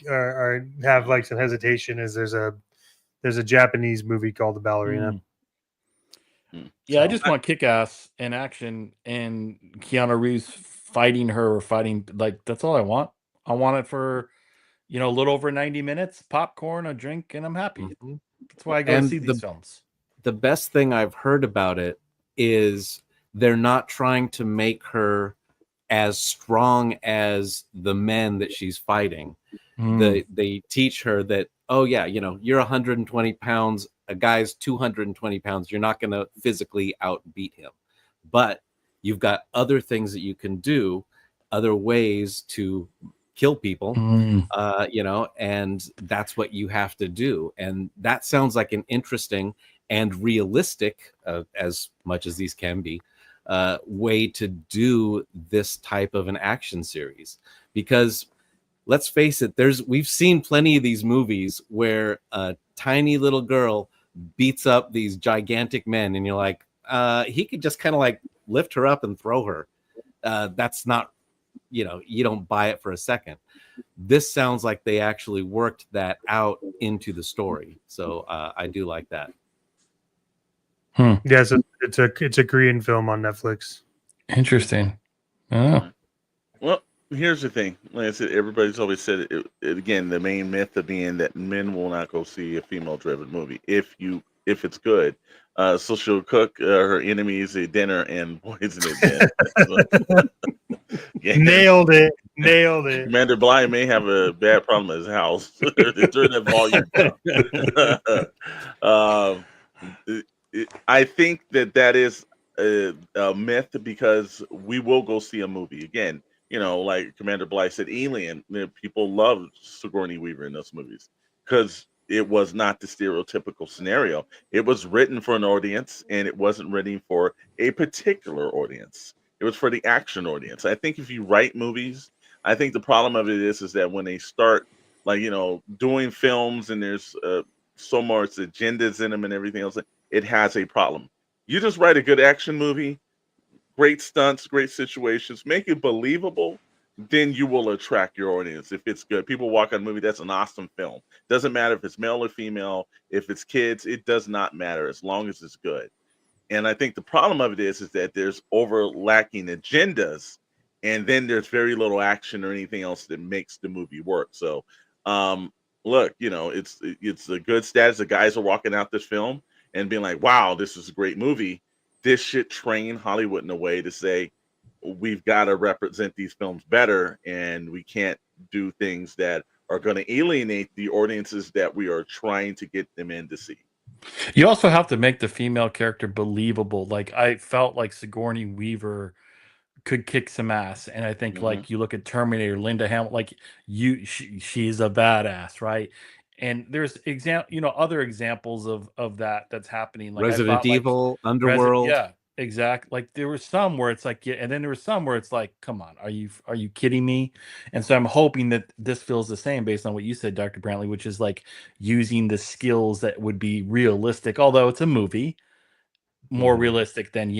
have like some hesitation. Is there's a Japanese movie called The Ballerina. Yeah, I just want kick-ass and action and Keanu Reeves fighting her or fighting, like, that's all I want. I want it for a little over 90 minutes, popcorn, a drink, and I'm happy. That's why I go see these films. The best thing I've heard about it is they're not trying to make her as strong as the men that she's fighting. They teach her that, oh yeah, you're 120 pounds, a guy's 220 pounds. You're not going to physically outbeat him, but you've got other things that you can do, other ways to kill people, and that's what you have to do. And that sounds like an interesting and realistic, as much as these can be, way to do this type of an action series. Because let's face it, we've seen plenty of these movies where a tiny little girl beats up these gigantic men, and you're like, he could just kind of like lift her up and throw her. That's not you don't buy it for a second. This sounds like they actually worked that out into the story, so I do like that. Yeah, so it's a Korean film on Netflix. Interesting. Oh. Well, here's the thing. Like I said, everybody's always said it again. The main myth of being that men will not go see a female-driven movie if it's good. So she'll cook her enemies a dinner and poison it. Then. Yeah. Nailed it. Commander Bly may have a bad problem at his house. Turn that volume down. I think that is a myth because we will go see a movie again. Like Commander Bly said, Alien. People love Sigourney Weaver in those movies because it was not the stereotypical scenario. It was written for an audience, and it wasn't written for a particular audience. It was for the action audience. I think if you write movies, I think the problem of it is that when they start doing films and there's so much agendas in them and everything else, it has a problem. You just write a good action movie, great stunts, great situations, make it believable, then you will attract your audience. If it's good, people walk on a movie, that's an awesome film. Doesn't matter if it's male or female, if it's kids, it does not matter as long as it's good. And I think the problem of it is that there's overlapping agendas, and then there's very little action or anything else that makes the movie work. So, look, it's a good status. The guys are walking out this film and being like, "Wow, this is a great movie." This should train Hollywood in a way to say, we've got to represent these films better, and we can't do things that are going to alienate the audiences that we are trying to get them in to see. You also have to make the female character believable. Like, I felt like Sigourney Weaver could kick some ass, and I think like you look at Terminator, Linda Hamilton, like she's a badass, right? And there's other examples of that's happening. Like Resident Evil, Underworld. Yeah, exactly. Like there was some where it's like, yeah, and then there was some where it's like, come on, are you kidding me? And so I'm hoping that this feels the same based on what you said, Dr. Brantley, which is like using the skills that would be realistic, although it's a movie, more realistic than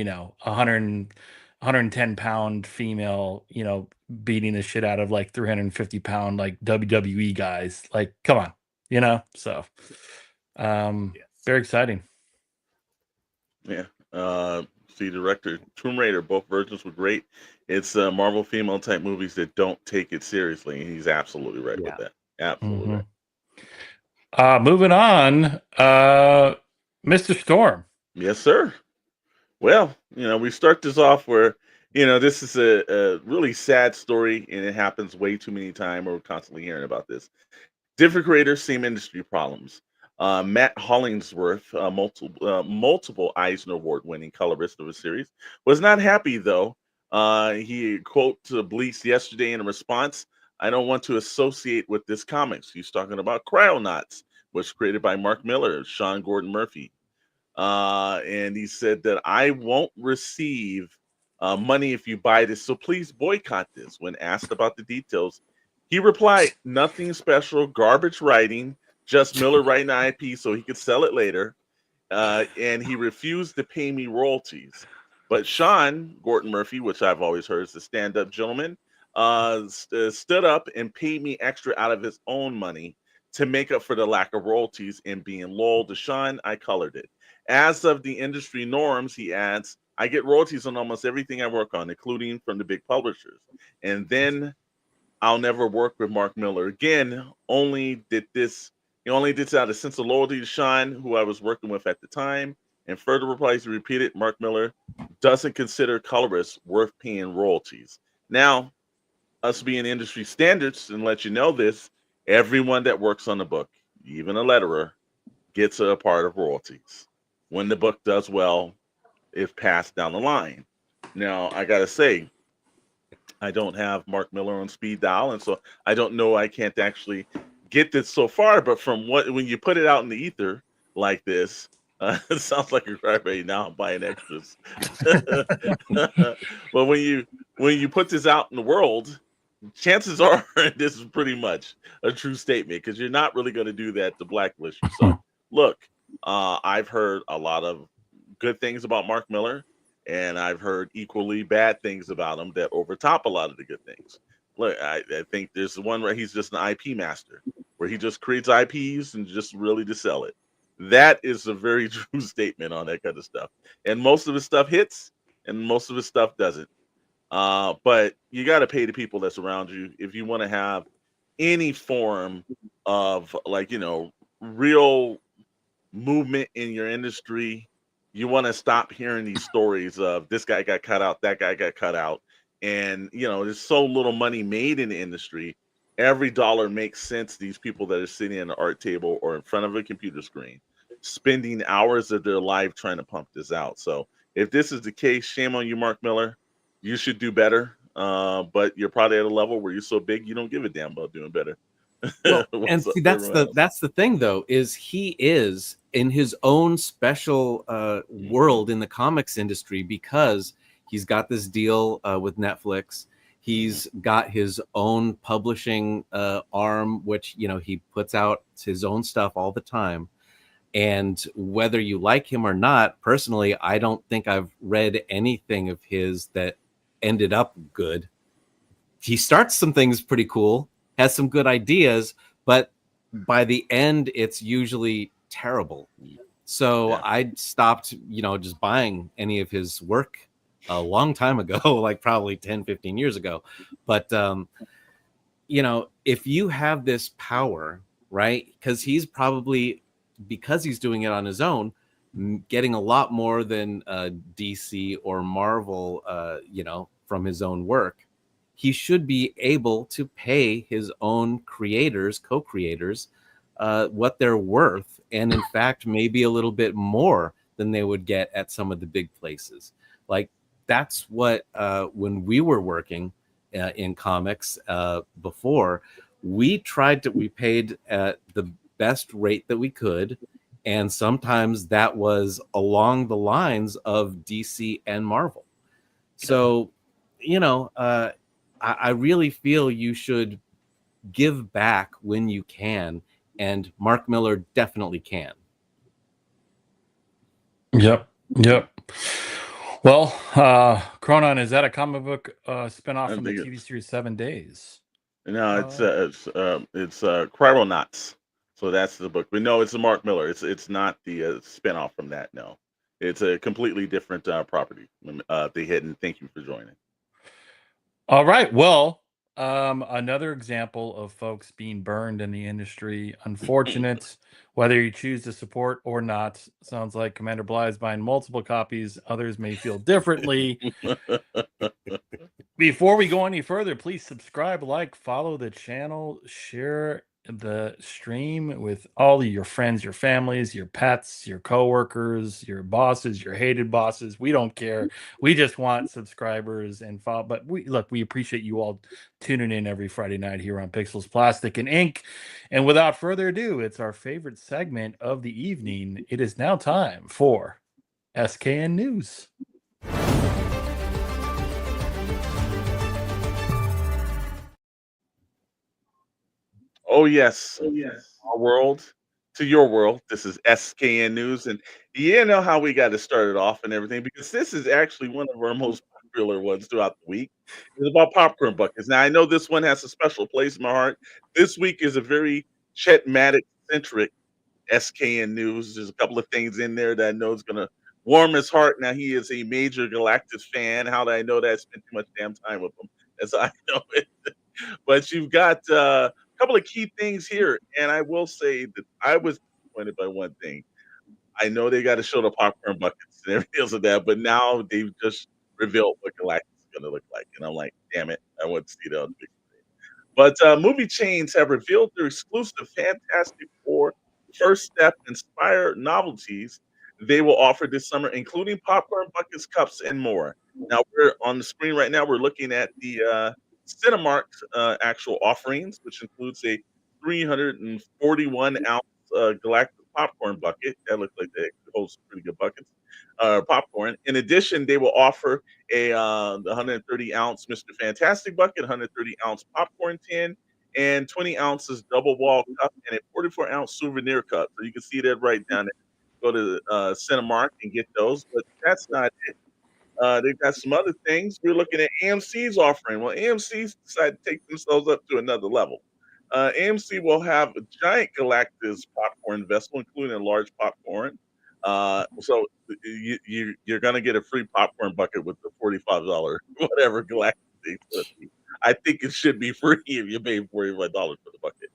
110-pound female, beating the shit out of like 350-pound like WWE guys. Like, come on, So, very exciting. Yeah. See, director Tomb Raider, both versions were great. It's Marvel female type movies that don't take it seriously, and he's absolutely right with that. Absolutely right. Moving on, Mr. Storm. Yes, sir. Well, we start this off where, this is a really sad story, and it happens way too many times. We're constantly hearing about this. Different creators, same industry problems. Matt Hollingsworth, multiple Eisner Award-winning colorist of a series, was not happy, though. He quote to Bleach yesterday in a response, "I don't want to associate with this comics." He's talking about Cryonauts, which was created by Mark Miller, Sean Gordon Murphy. And he said that I won't receive money if you buy this, so please boycott this. When asked about the details, he replied, "Nothing special, garbage writing, just Miller writing IP so he could sell it later." And he refused to pay me royalties. But Sean Gordon Murphy, which I've always heard is a stand-up gentleman, stood up and paid me extra out of his own money to make up for the lack of royalties. And being loyal to Sean, I colored it. As of the industry norms, he adds, I get royalties on almost everything I work on, including from the big publishers. And then I'll never work with Mark Miller again. He only did this out of a sense of loyalty to Sean, who I was working with at the time. And further replies, he repeated, Mark Miller doesn't consider colorists worth paying royalties. Now, us being industry standards, and let you know this, everyone that works on the book, even a letterer, gets a part of royalties. When the book does well, it's passed down the line. Now, I got to say, I don't have Mark Miller on speed dial, and so I don't know, I can't actually get this so far, but from when you put it out in the ether like this, it sounds like a crybaby. Now I'm buying extras. But when you put this out in the world, chances are this is pretty much a true statement, because you're not really going to do that to blacklist yourself. Look, I've heard a lot of good things about Mark Miller, and I've heard equally bad things about him that overtop a lot of the good things. Look, I think there's one where he's just an IP master, where he just creates IPs and just really to sell it. That is a very true statement on that kind of stuff. And most of his stuff hits, and most of his stuff doesn't. But you got to pay the people that's around you if you want to have any form of, like, real movement in your industry. You want to stop hearing these stories of this guy got cut out, that guy got cut out, and there's so little money made in the industry. Every dollar makes sense. These people that are sitting at an art table or in front of a computer screen, spending hours of their life trying to pump this out. So if this is the case, shame on you, Mark Miller. You should do better. But you're probably at a level where you're so big you don't give a damn about doing better. Well, and What's up see, for everyone else? that's the thing, though, is he is in his own special world in the comics industry because he's got this deal with Netflix. He's got his own publishing arm, which he puts out his own stuff all the time. And whether you like him or not, personally, I don't think I've read anything of his that ended up good. He starts some things pretty cool, has some good ideas, but by the end, it's usually terrible. So Yeah. I stopped, just buying any of his work a long time ago, like probably 10, 15 years ago. But, if you have this power, right, because he's doing it on his own, getting a lot more than DC or Marvel, from his own work, he should be able to pay his own co-creators, what they're worth, and in fact, maybe a little bit more than they would get at some of the big places. Like, that's what, when we were working in comics before, we paid at the best rate that we could. And sometimes that was along the lines of DC and Marvel. So, I really feel you should give back when you can, and Mark Miller definitely can. Yep. Well, Chronon, is that a comic book spinoff I from the think TV series 7 Days? No, it's Chrononauts. So that's the book. But no, it's a Mark Miller. It's not the spinoff from that. No, it's a completely different property. They hidden. Thank you for joining. All right. Well, another example of folks being burned in the industry. Unfortunate, whether you choose to support or not. Sounds like Commander Bly is buying multiple copies. Others may feel differently. Before we go any further, please subscribe, like, follow the channel, share the stream with all of your friends, your families, your pets, your coworkers, your bosses, your hated bosses. We don't care. We just want subscribers and follow. But we appreciate you all tuning in every Friday night here on Pixels, Plastic, and Ink. And without further ado, it's our favorite segment of the evening. It is now time for SKN News. Oh yes, our world to your world. This is SKN News, and you know how we got to start it off and everything, because this is actually one of our most popular ones throughout the week. It's about popcorn buckets. Now I know this one has a special place in my heart. This week is a very Chet Maddox centric SKN News. There's a couple of things in there that I know is going to warm his heart. Now he is a major Galactus fan. How did I know that? I spent too much damn time with him, as I know it. But you've got a couple of key things here, and I will say that I was disappointed by one thing. I know they got to show the popcorn buckets and everything else of that, but now they've just revealed what Galactus is going to look like, and I'm like, damn it, I want to see that on the big screen. But movie chains have revealed their exclusive Fantastic Four First Step inspired novelties they will offer this summer, including popcorn buckets, cups, and more. Now we're on the screen right now. We're looking at the Cinemark actual offerings, which includes a 341 ounce galactic popcorn bucket. That looks like they holds some pretty good buckets. Popcorn. In addition, they will offer a 130 ounce Mr. Fantastic bucket, 130 ounce popcorn tin, and 20 ounces double wall cup, and a 44 ounce souvenir cup. So you can see that right down there. Go to Cinemark and get those. But that's not it. They've got some other things. We're looking at AMC's offering. Well, AMC's decided to take themselves up to another level. AMC will have a giant Galactus popcorn vessel, including a large popcorn. So you're going to get a free popcorn bucket with the $45 whatever Galactus thing. I think it should be free if you pay $45 for the bucket.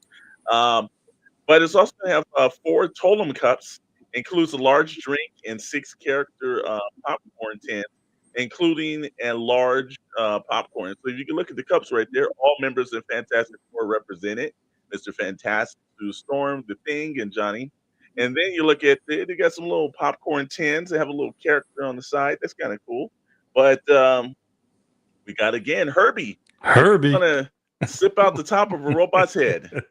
But it's also going to have 4 Totem cups, includes a large drink and 6 character popcorn tins, including a large popcorn. So you can look at the cups right there. All members of Fantastic Four represented. Mr. Fantastic, Sue Storm, The Thing, and Johnny. And then you look at they got some little popcorn tins. They have a little character on the side. That's kind of cool. But we got again Herbie. Herbie. Gonna sip out the top of a robot's head.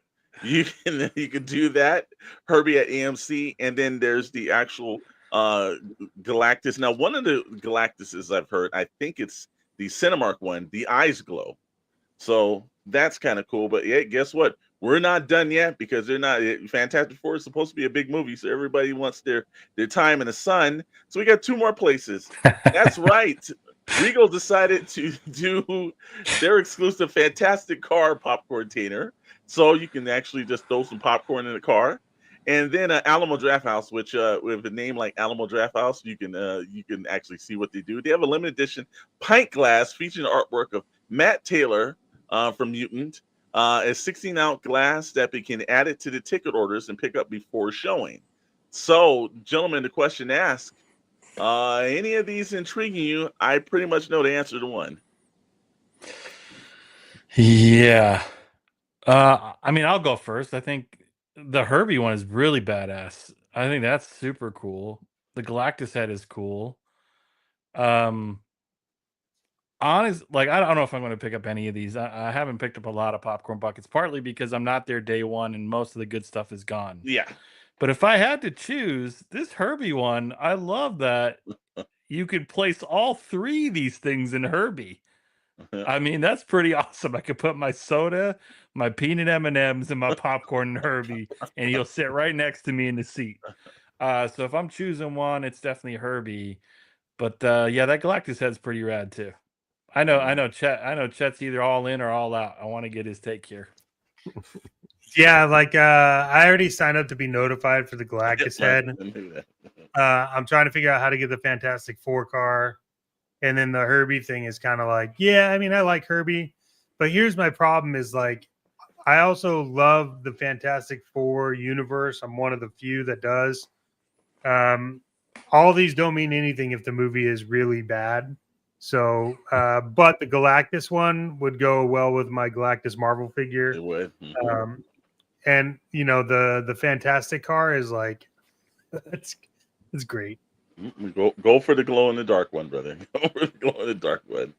You can do that. Herbie at AMC, and then there's the actual Galactus. Now, one of the Galactuses I've heard, I think it's the Cinemark one. The eyes glow, so that's kind of cool. But yeah, guess what? We're not done yet because they're not. Fantastic Four is supposed to be a big movie, so everybody wants their time in the sun. So we got 2 more places. That's right. Regal decided to do their exclusive Fantastic Car popcorn container, so you can actually just throw some popcorn in the car. And then Alamo Drafthouse, which with a name like Alamo Drafthouse, you can actually see what they do. They have a limited edition pint glass featuring artwork of Matt Taylor from Mutant, a 16-ounce glass that they can add it to the ticket orders and pick up before showing. So, gentlemen, the question asked, any of these intriguing you? I pretty much know the answer to one. Yeah. I mean, I'll go first. I think the Herbie one is really badass. I think that's super cool. The Galactus head is cool. Honest, like I don't know if I'm going to pick up any of these. I haven't picked up a lot of popcorn buckets, partly because I'm not there day one and most of the good stuff is gone. Yeah. But if I had to choose this Herbie one, I love that you could place all 3 of these things in Herbie. I mean, that's pretty awesome. I could put my soda, my peanut M&Ms, and my popcorn in Herbie, and he'll sit right next to me in the seat. So if I'm choosing one, it's definitely Herbie. But yeah, that Galactus head's pretty rad too. I know Chet's either all in or all out. I want to get his take here. Yeah, like I already signed up to be notified for the Galactus head. I'm trying to figure out how to get the Fantastic Four car. And then the Herbie thing is kind of like, yeah, I mean, I like Herbie, but here's my problem is like, I also love the Fantastic Four universe. I'm one of the few that does. All these don't mean anything if the movie is really bad. So, but the Galactus one would go well with my Galactus Marvel figure. It would. And you know, the Fantastic car is like, it's great. Go for the glow in the dark one, brother. Go for the glow in the dark one.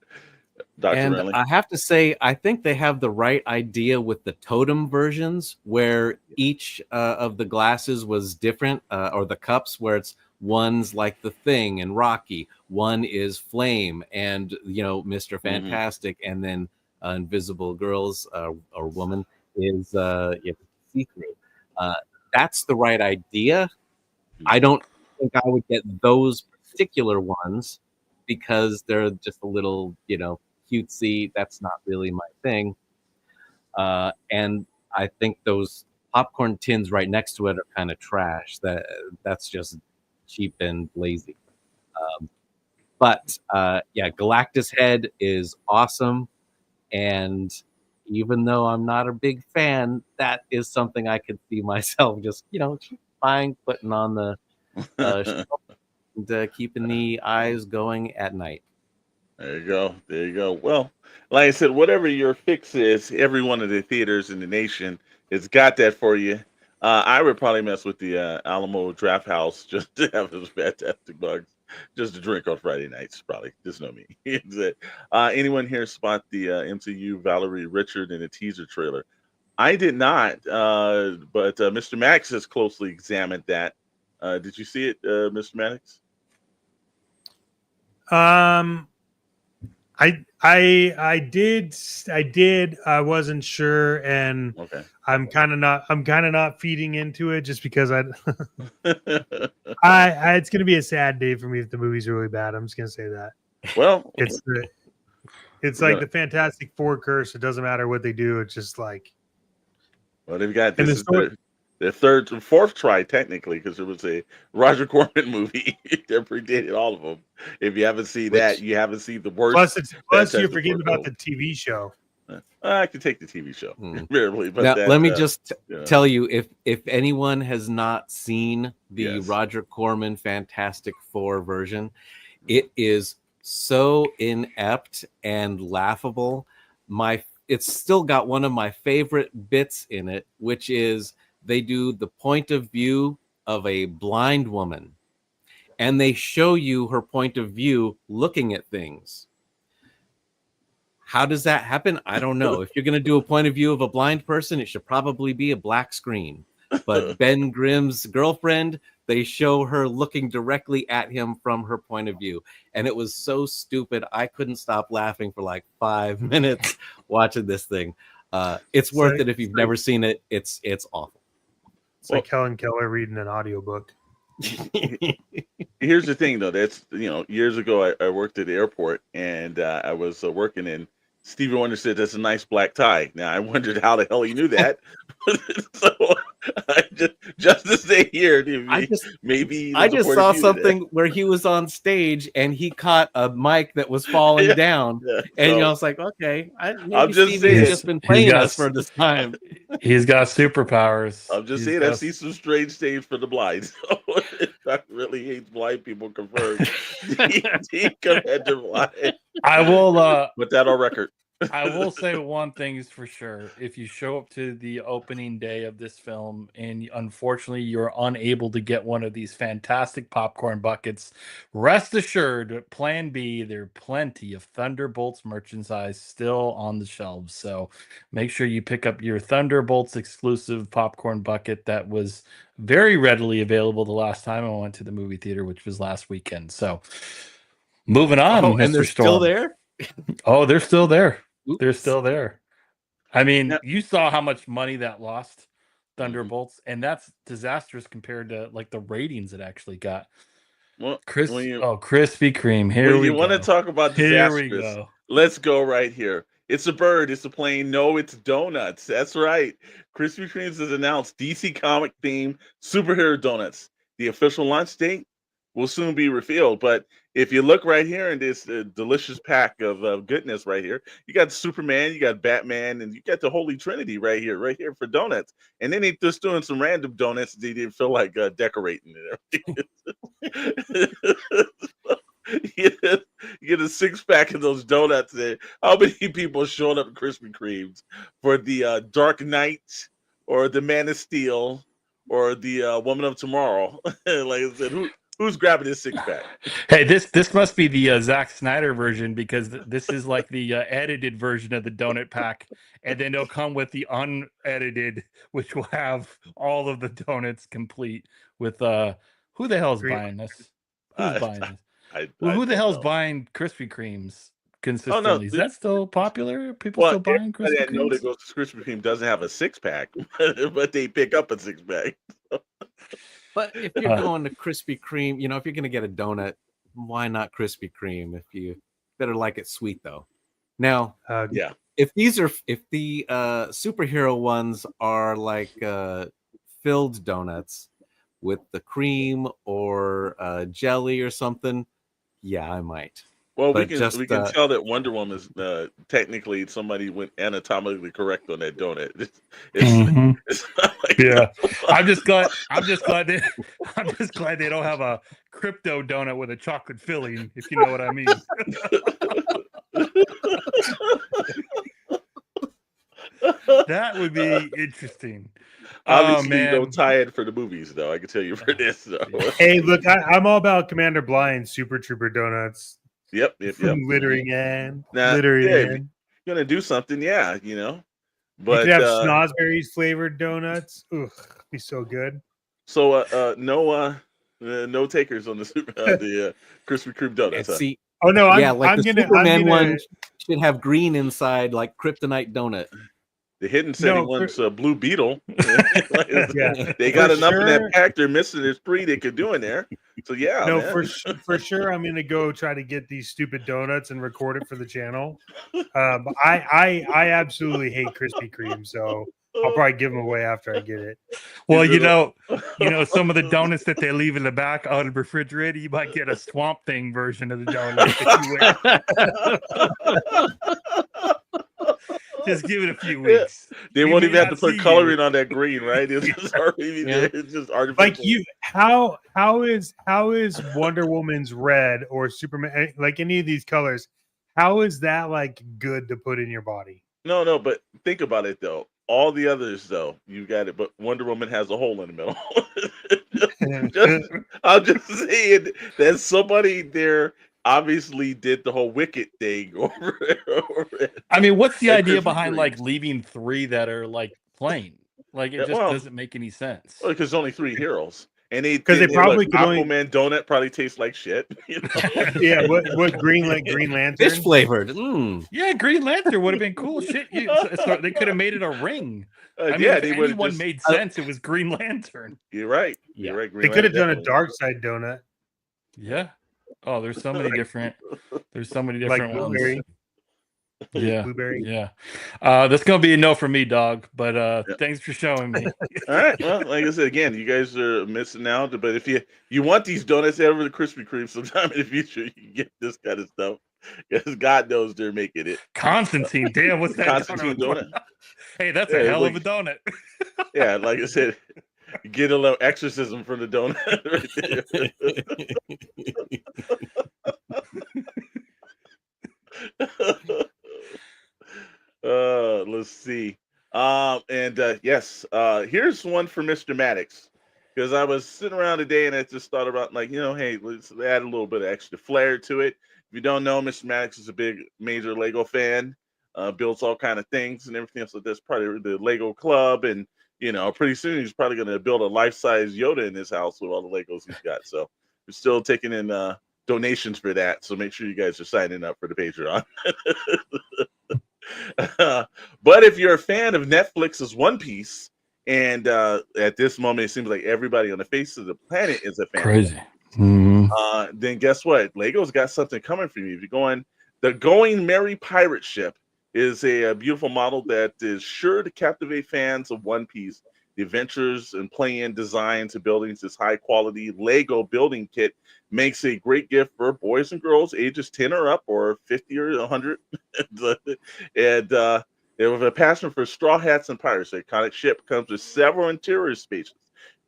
Dr. And Renly. I have to say, I think they have the right idea with the totem versions, where each of the glasses was different, or the cups, where it's one's like the Thing and Rocky, one is Flame and Mr. Fantastic, and then Invisible Girls or woman is see-through. That's the right idea. I don't think I would get those particular ones because they're just a little, cutesy. That's not really my thing. And I think those popcorn tins right next to it are kind of trash. That's just cheap and lazy. But Galactus head is awesome. And even though I'm not a big fan, that is something I could see myself just, buying, putting on the and keeping the eyes going at night. There you go. Well, like I said, whatever your fix is, every one of the theaters in the nation has got that for you. I would probably mess with the Alamo Drafthouse just to have those Fantastic Bugs, just to drink on Friday nights. Probably just know me. Anyone here spot the MCU Valerie Richard in a teaser trailer? I did not, but Mr. Max has closely examined that. Did you see it, Mr. Maddox? I did. I wasn't sure, and Okay. I'm kind of not feeding into it just because it's gonna be a sad day for me if the movie's really bad. I'm just gonna say that. Well, It's we're like gonna- the Fantastic Four curse. It doesn't matter what they do. It's just like, well, they've got and this the is story. their third and fourth try technically because there was a Roger Corman movie that predated all of them. If you haven't seen that, Which you haven't seen the worst. Plus you're Fantastic forgetting Four about film. the TV show. I can take the TV show, Hmm. rarely, but now, that, let me just yeah. tell you, if anyone has not seen the Yes. Roger Corman Fantastic Four version, it is so inept and laughable. It's still got one of my favorite bits in it, which is they do the point of view of a blind woman, and they show you her point of view looking at things. How does that happen? I don't know. If you're going to do a point of view of a blind person, it should probably be a black screen. But Ben Grimm's girlfriend, they show her looking directly at him from her point of view. And it was so stupid. I couldn't stop laughing for like 5 minutes watching this thing. It's worth like- it if you've never seen it. It's awful. It's like Helen Keller reading an audiobook. Here's the thing, though. That's years ago, I worked at the airport, and I was working in. Stevie Wonder said that's a nice black tie. Now I wondered how the hell he knew that. So I just to stay here, maybe I there's a just point saw of view to that. something where he was on stage and he caught a mic that was falling Yeah, down, yeah. and So, I was like, okay, maybe I'm just Stevie's saying. just been He's playing got us for this time. He's got superpowers. I'm just He's saying I got- see some strange things for the blind. So I really hate blind people confirmed. Commander Blind. I will. Put that on record. I will say one thing is for sure. If you show up to the opening day of this film and unfortunately you're unable to get one of these fantastic popcorn buckets, rest assured, plan B, there are plenty of Thunderbolts merchandise still on the shelves. So make sure you pick up your Thunderbolts exclusive popcorn bucket that was very readily available the last time I went to the movie theater, which was last weekend. So moving on, Oh, Mr. and they're Storm. still there? Oh, they're still there. They're Oops. still there. I mean, Yeah. you saw how much money that lost Thunderbolts, and that's disastrous compared to like the ratings it actually got. Well, when you Krispy Kreme. Here when we you go. want to talk about Here we disastrous, go. let's go right here. It's a bird. It's a plane. No, it's donuts. That's right. Krispy Kreme's has announced DC comic themed superhero donuts. The official launch date will soon be revealed. But if you look right here in this delicious pack of goodness right here, you got Superman, you got Batman, and you got the Holy Trinity right here for donuts. And then they just doing some random donuts they didn't feel like decorating and everything. You get a 6-pack of those donuts there. How many people showed up at Krispy Kreme's for the Dark Knight or the Man of Steel or the Woman of Tomorrow? Like I said, who's grabbing this 6-pack? Hey, this must be the Zack Snyder version because this is like the edited version of the donut pack, and then it'll come with the unedited, which will have all of the donuts complete with who the hell's Green- buying this? Who's buying this? Well, Who the hell's buying Krispy Kremes consistently? Is that still popular? People still buying Krispy that know that Kremes? goes to Krispy Kreme doesn't have a 6-pack, but they pick up a 6-pack. But if you're going to Krispy Kreme, if you're going to get a donut, why not Krispy Kreme? If you better like it sweet though. Now, Yeah. if the superhero ones are like filled donuts with the cream or jelly or something, yeah, I might. Well, But we just, can tell that Wonder Woman is technically somebody went anatomically correct on that donut. Mhm. It's not like Yeah, I'm just glad they don't have a crypto donut with a chocolate filling, if you know what I mean. That would be interesting. Obviously, you man. don't tie it for the movies, though. I can tell you for this. So. Hey, look, I'm all about Commander Blind Super Trooper donuts. Yep. Littering in. Now, Littering yeah, if in. you're gonna do something, yeah, You But could have snozberries flavored donuts. Ugh, be so good. so no takers on the Krispy Kreme donuts. Huh? See, Oh no, yeah, like I'm the gonna, Superman I'm gonna, one should have green inside, like Kryptonite donut. The hidden setting one's Blue Beetle. Yeah, They got enough in that sure. pack. They're missing. There's 3 they could do in there. So yeah, No, man. for sure. I'm gonna go try to get these stupid donuts and record it for the channel. But I absolutely hate Krispy Kreme, so I'll probably give them away after I get it. Well, some of the donuts that they leave in the back out of the refrigerator, you might get a Swamp Thing version of the donut if you wish. Just give it a few weeks. They won't even have to put coloring on that green, right? It's just already there. It's just artificial. Like how is Wonder Woman's red or Superman, like any of these colors? How is that like good to put in your body? No, but think about it though. All the others though, you got it, but Wonder Woman has a hole in the middle. I'm just saying that somebody there obviously did the whole Wicked thing over it. I mean, what's the idea behind like leaving 3 that are like plain? Like it just doesn't make any sense. Well, because only 3 heroes. And they probably could Aquaman donut probably tastes like shit. You know? Yeah, what Green Lantern? Fish flavored. Yeah, Green Lantern would have been cool. Shit, so they could have made it a ring. I mean, yeah, if they anyone made sense, it was Green Lantern. You're right. Yeah. You're right. They could have done a dark side donut. Yeah. Oh, there's so many different. There's so many different like ones. blueberry. Yeah, blueberry. Yeah. That's gonna be a no for me, dog. But thanks for showing me. All right. Well, like I said again, you guys are missing out. But if you want these donuts over the Krispy Kreme sometime in the future, you can get this kind of stuff. Because God knows they're making it. Constantine, damn, what's that? Constantine donut? Hey, that's a hell of a donut. Yeah, like I said, you get a little exorcism from the donut right there. Let's see. Yes, here's one for Mr. Maddox. Because I was sitting around today and I just thought about, like, hey, let's add a little bit of extra flair to it. If you don't know, Mr. Maddox is a big major Lego fan, builds all kind of things and everything else. So that's probably the Lego club. And, pretty soon he's probably going to build a life-size Yoda in his house with all the Legos he's got. So we're still taking in donations for that. So make sure you guys are signing up for the Patreon. But if you're a fan of Netflix's One Piece, and at this moment it seems like everybody on the face of the planet is a fan. Crazy. Then guess what? Lego's got something coming for you. If you're the Going Merry Pirate Ship is a beautiful model that is sure to captivate fans of One Piece. The adventures and play-in designs and buildings, this high-quality Lego building kit makes a great gift for boys and girls ages 10 or up, or 50 or 100. And they have a passion for straw hats and pirates. The iconic ship comes with several interior spaces,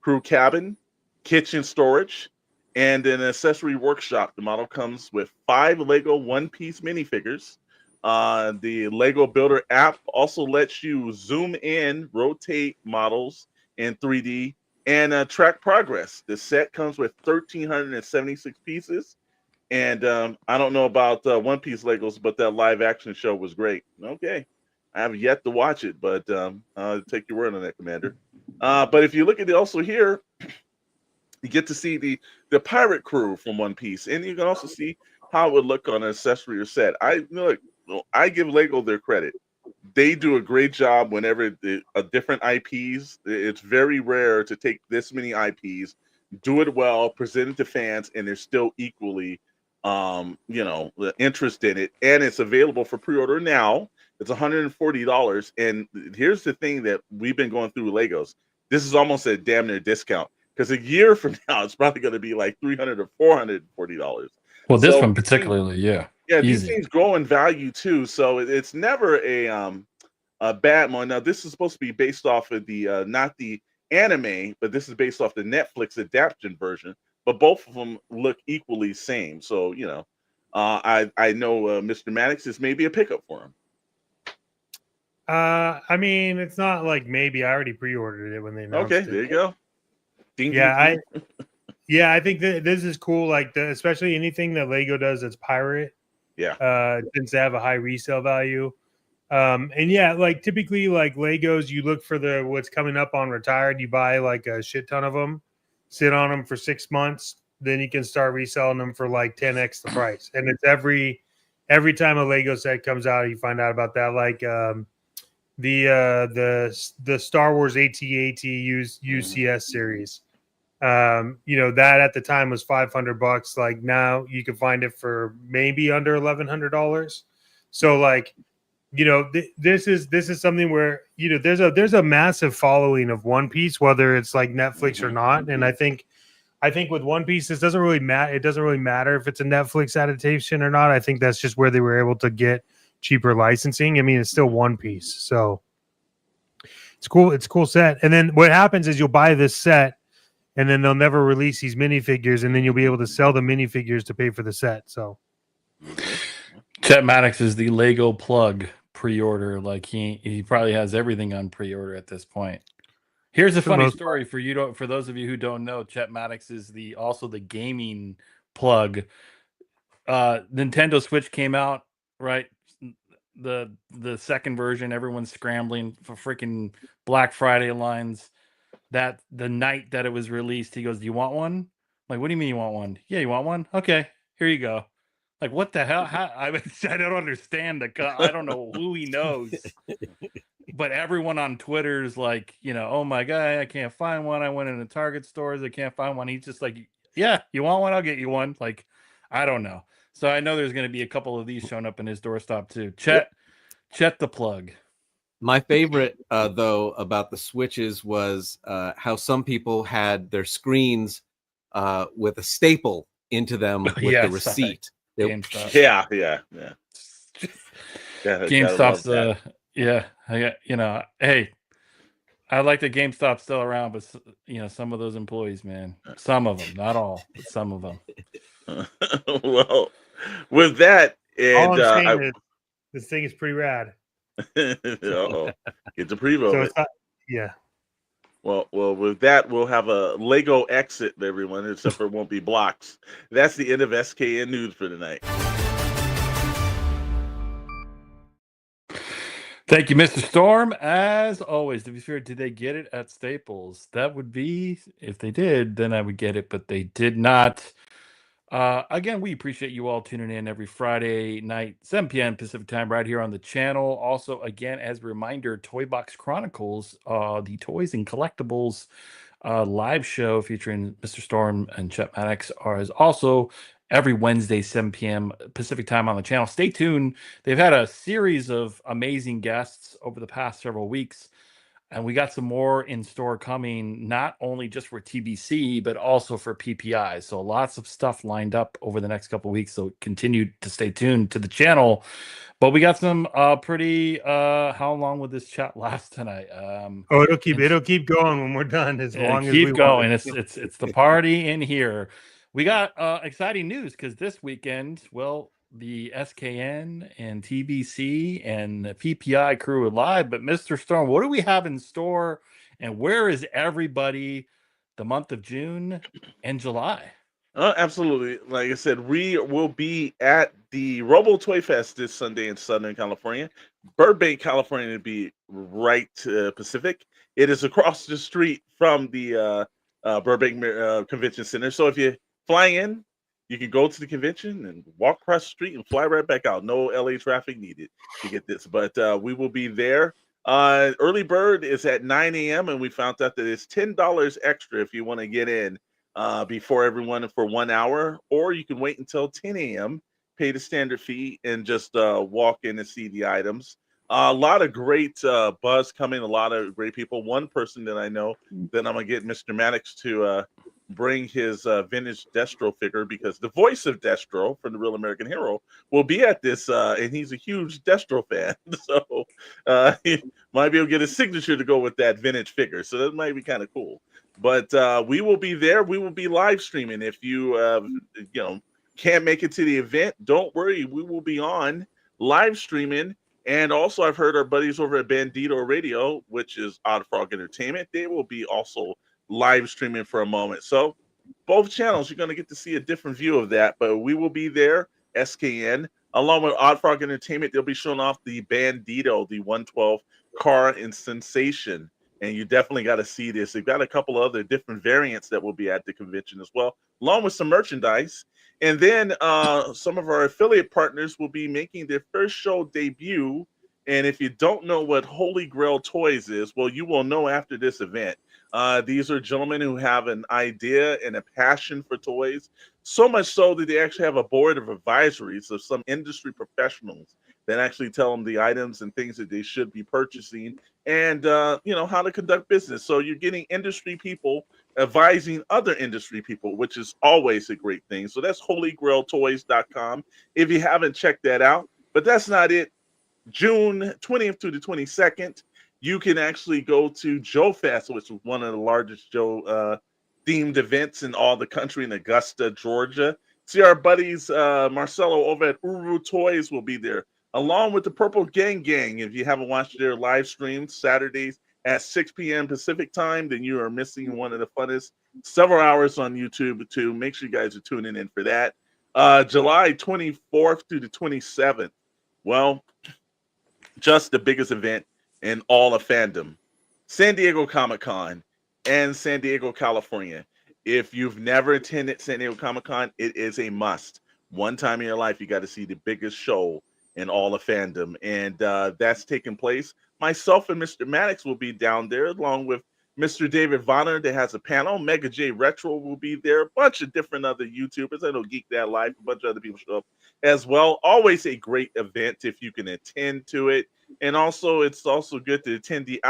crew cabin, kitchen storage, and an accessory workshop. The model comes with 5 Lego one-piece minifigures. The Lego Builder app also lets you zoom in, rotate models in 3D, and track progress. The set comes with 1,376 pieces. And I don't know about One Piece Legos, but that live action show was great. Okay. I have yet to watch it, but I'll take your word on that, Commander. But if you look at it also here, you get to see the pirate crew from One Piece, and you can also see how it would look on an accessory or set. I give Lego their credit. They do a great job whenever different IPs. It's very rare to take this many IPs, do it well, present it to fans, and they're still equally, the interest in it. And it's available for pre-order now. It's $140. And here's the thing that we've been going through with Legos. This is almost a damn near discount, because a year from now it's probably going to be like $300 or $440. Well, this one particularly, yeah. Yeah, these things grow in value too, so it's never a bad one. Now, this is supposed to be based off of the not the anime, but this is based off the Netflix adaptation version. But both of them look equally same. So I know Mr. Maddox is maybe a pickup for him. I mean, it's not like maybe. I already pre-ordered it when they announced it. Okay, there you go. Ding, yeah, ding, ding. I think that this is cool. Like especially anything that Lego does that's pirate. Yeah. Tends to have a high resale value. And yeah, like typically like Legos, you look for what's coming up on retired. You buy like a shit ton of them, sit on them for 6 months, then you can start reselling them for like 10x the price. And it's every time a Lego set comes out, you find out about that. Like the Star Wars AT-AT UCS series. That at the time was $500. Like now you can find it for maybe under $1,100. So like, this is something where there's a massive following of One Piece, whether it's like Netflix or not. And I think with One Piece, this doesn't really matter. It doesn't really matter if it's a Netflix adaptation or not. I think that's just where they were able to get cheaper licensing. I mean, it's still One Piece, so it's cool. It's a cool set. And then what happens is you'll buy this set, and then they'll never release these minifigures, and then you'll be able to sell the minifigures to pay for the set. So, Chet Maddox is the Lego plug pre-order. Like he probably has everything on pre-order at this point. Here's a funny story for those of you who don't know. Chet Maddox is also the gaming plug. Nintendo Switch came out, right? The second version. Everyone's scrambling for freaking Black Friday lines. That the night that it was released, he goes, "Do you want one?" I'm like, what do you mean you want one? Yeah, you want one? Okay, here you go. Like, what the hell? I don't understand I don't know who he knows, but everyone on Twitter is like, oh my God, I can't find one. I went into Target stores, I can't find one. He's just like, yeah, you want one? I'll get you one. Like, I don't know. So I know there's going to be a couple of these showing up in his doorstop too. Chet the plug. My favorite, though, about the Switches was how some people had their screens with a staple into them with the receipt. Yeah. GameStop's hey, I like that GameStop's still around, but some of those employees, man, some of them, not all, but some of them. Well, with that, and all I'm saying is this thing is pretty rad. Get the preview. So it's not, yeah. Well, with that, we'll have a Lego exit, everyone, except for it won't be blocks. That's the end of SKN News for tonight. Thank you, Mr. Storm. As always, to be fair, did they get it at Staples? That would be, if they did, then I would get it, but they did not. Again, we appreciate you all tuning in every Friday night, 7 p.m. Pacific time, right here on the channel. Also, again, as a reminder, Toy Box Chronicles, the toys and collectibles live show featuring Mr. Storm and Chet Maddox is also every Wednesday, 7 p.m. Pacific time on the channel. Stay tuned. They've had a series of amazing guests over the past several weeks. And we got some more in store coming, not only just for TBC, but also for PPI. So lots of stuff lined up over the next couple of weeks. So continue to stay tuned to the channel. But we got some pretty. How long will this chat last tonight? It'll keep going when we're done. As long as we keep going. It's the party in here. We got exciting news because this weekend, well, the SKN and TBC and the PPI crew are live. But Mr. Storm, what do we have in store, and where is everybody the month of June and July? Absolutely. Like I said, we will be at the Robo Toy Fest this Sunday in Southern California. Burbank, California, to be right Pacific. It is across the street from the Burbank Convention Center. So if you're flying in, you can go to the convention and walk across the street and fly right back out. No LA traffic needed to get this. But we will be there. Early bird is at 9 a.m. and we found out that it's $10 extra if you want to get in before everyone for 1 hour, or you can wait until 10 a.m., pay the standard fee, and just walk in and see the items. A lot of great buzz coming, a lot of great people. One person that I know that I'm going to get Mr. Maddox to bring his vintage Destro figure, because the voice of Destro from The Real American Hero will be at this, and he's a huge Destro fan. So he might be able to get a signature to go with that vintage figure. So that might be kind of cool. But we will be there. We will be live streaming. If you can't make it to the event, don't worry. We will be on live streaming. And also, I've heard our buddies over at Bandito Radio, which is Odd Frog Entertainment, they will be also live streaming for a moment. So both channels, you're going to get to see a different view of that. But we will be there, SKN, along with Odd Frog Entertainment. They'll be showing off the Bandito, the 112 car and Sensation. And you definitely got to see this. They've got a couple other different variants that will be at the convention as well, along with some merchandise. And then some of our affiliate partners will be making their first show debut And if you don't know what Holy Grail Toys is, well, you will know after this event. These are gentlemen who have an idea and a passion for toys, so much so that they actually have a board of advisories of some industry professionals that actually tell them the items and things that they should be purchasing and how to conduct business. So you're getting industry people advising other industry people, which is always a great thing. So that's holygrailtoys.com if you haven't checked that out. But that's not it. June 20th to the 22nd, you can actually go to Joe Fest, which is one of the largest Joe themed events in all the country in Augusta, Georgia. See our buddies Marcelo over at Uru Toys will be there, along with the Purple Gang Gang. If you haven't watched their live streams Saturdays at 6 p.m. Pacific time, then you are missing one of the funnest several hours on YouTube too. Make sure you guys are tuning in for that. July 24th through the 27th. Well, just the biggest event in all of fandom, San Diego Comic-Con and San Diego, California. If you've never attended San Diego Comic-Con, it is a must. One time in your life, you got to see the biggest show in all of fandom, and that's taking place. Myself and Mr. Maddox will be down there, along with Mr. David Vonner that has a panel. Mega J Retro will be there. A bunch of different other YouTubers. I know Geek That Life, a bunch of other people show up as well. Always a great event if you can attend to it. And also, it's also good to attend the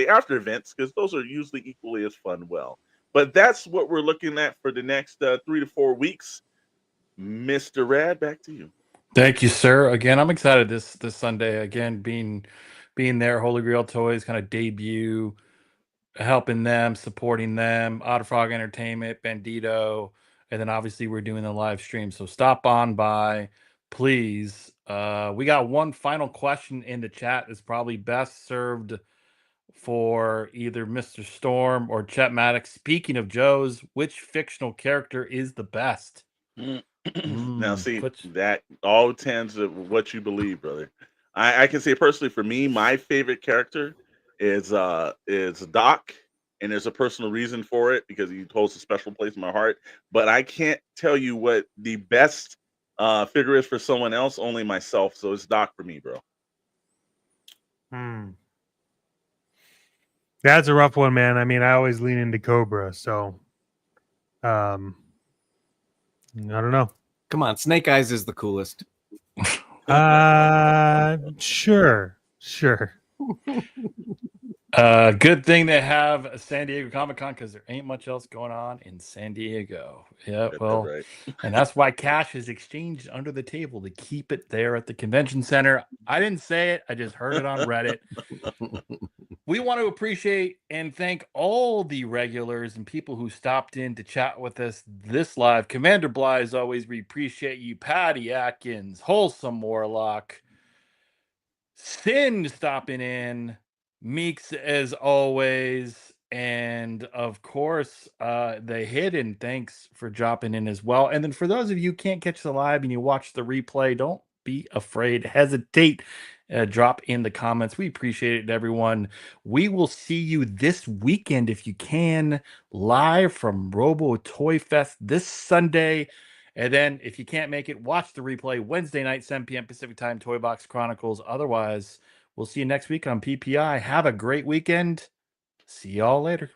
after events, because those are usually equally as fun. Well, but that's what we're looking at for the next 3 to 4 weeks. Mr. Rad, back to you. Thank you, sir. Again, I'm excited this Sunday. Again, being there, Holy Grail Toys kind of debut, helping them, supporting them, Otter Frog Entertainment, Bandito, and then obviously we're doing the live stream. So stop on by, please. We got one final question in the chat that's probably best served for either Mr. Storm or Chet Maddox. Speaking of Joe's, which fictional character is the best? Now, see, that all tends to what you believe, brother. I can say personally, for me, my favorite character is Doc, and there's a personal reason for it because he holds a special place in my heart. But I can't tell you what the best figure is for someone else, only myself. So it's Doc for me, bro. That's a rough one, man. I mean, I always lean into Cobra, so I don't know. Come on, Snake Eyes is the coolest. Sure. Good thing they have a San Diego Comic-Con, because there ain't much else going on in San Diego. Yeah, well, right. And that's why cash is exchanged under the table to keep it there at the convention center. I didn't say it. I just heard it on Reddit. We want to appreciate and thank all the regulars and people who stopped in to chat with us this live. Commander Bly, as always, we appreciate you. Patty Atkins, Wholesome Warlock, Sin stopping in, Meeks as always, and of course the Hidden, thanks for dropping in as well. And then for those of you who can't catch the live and you watch the replay, don't be afraid, hesitate, drop in the comments. We appreciate it, everyone. We will see you this weekend if you can, live from Robo Toy Fest this Sunday. And then if you can't make it, watch the replay Wednesday night, 7 p.m. Pacific time, Toy Box Chronicles. Otherwise, we'll see you next week on PPI. Have a great weekend. See y'all later.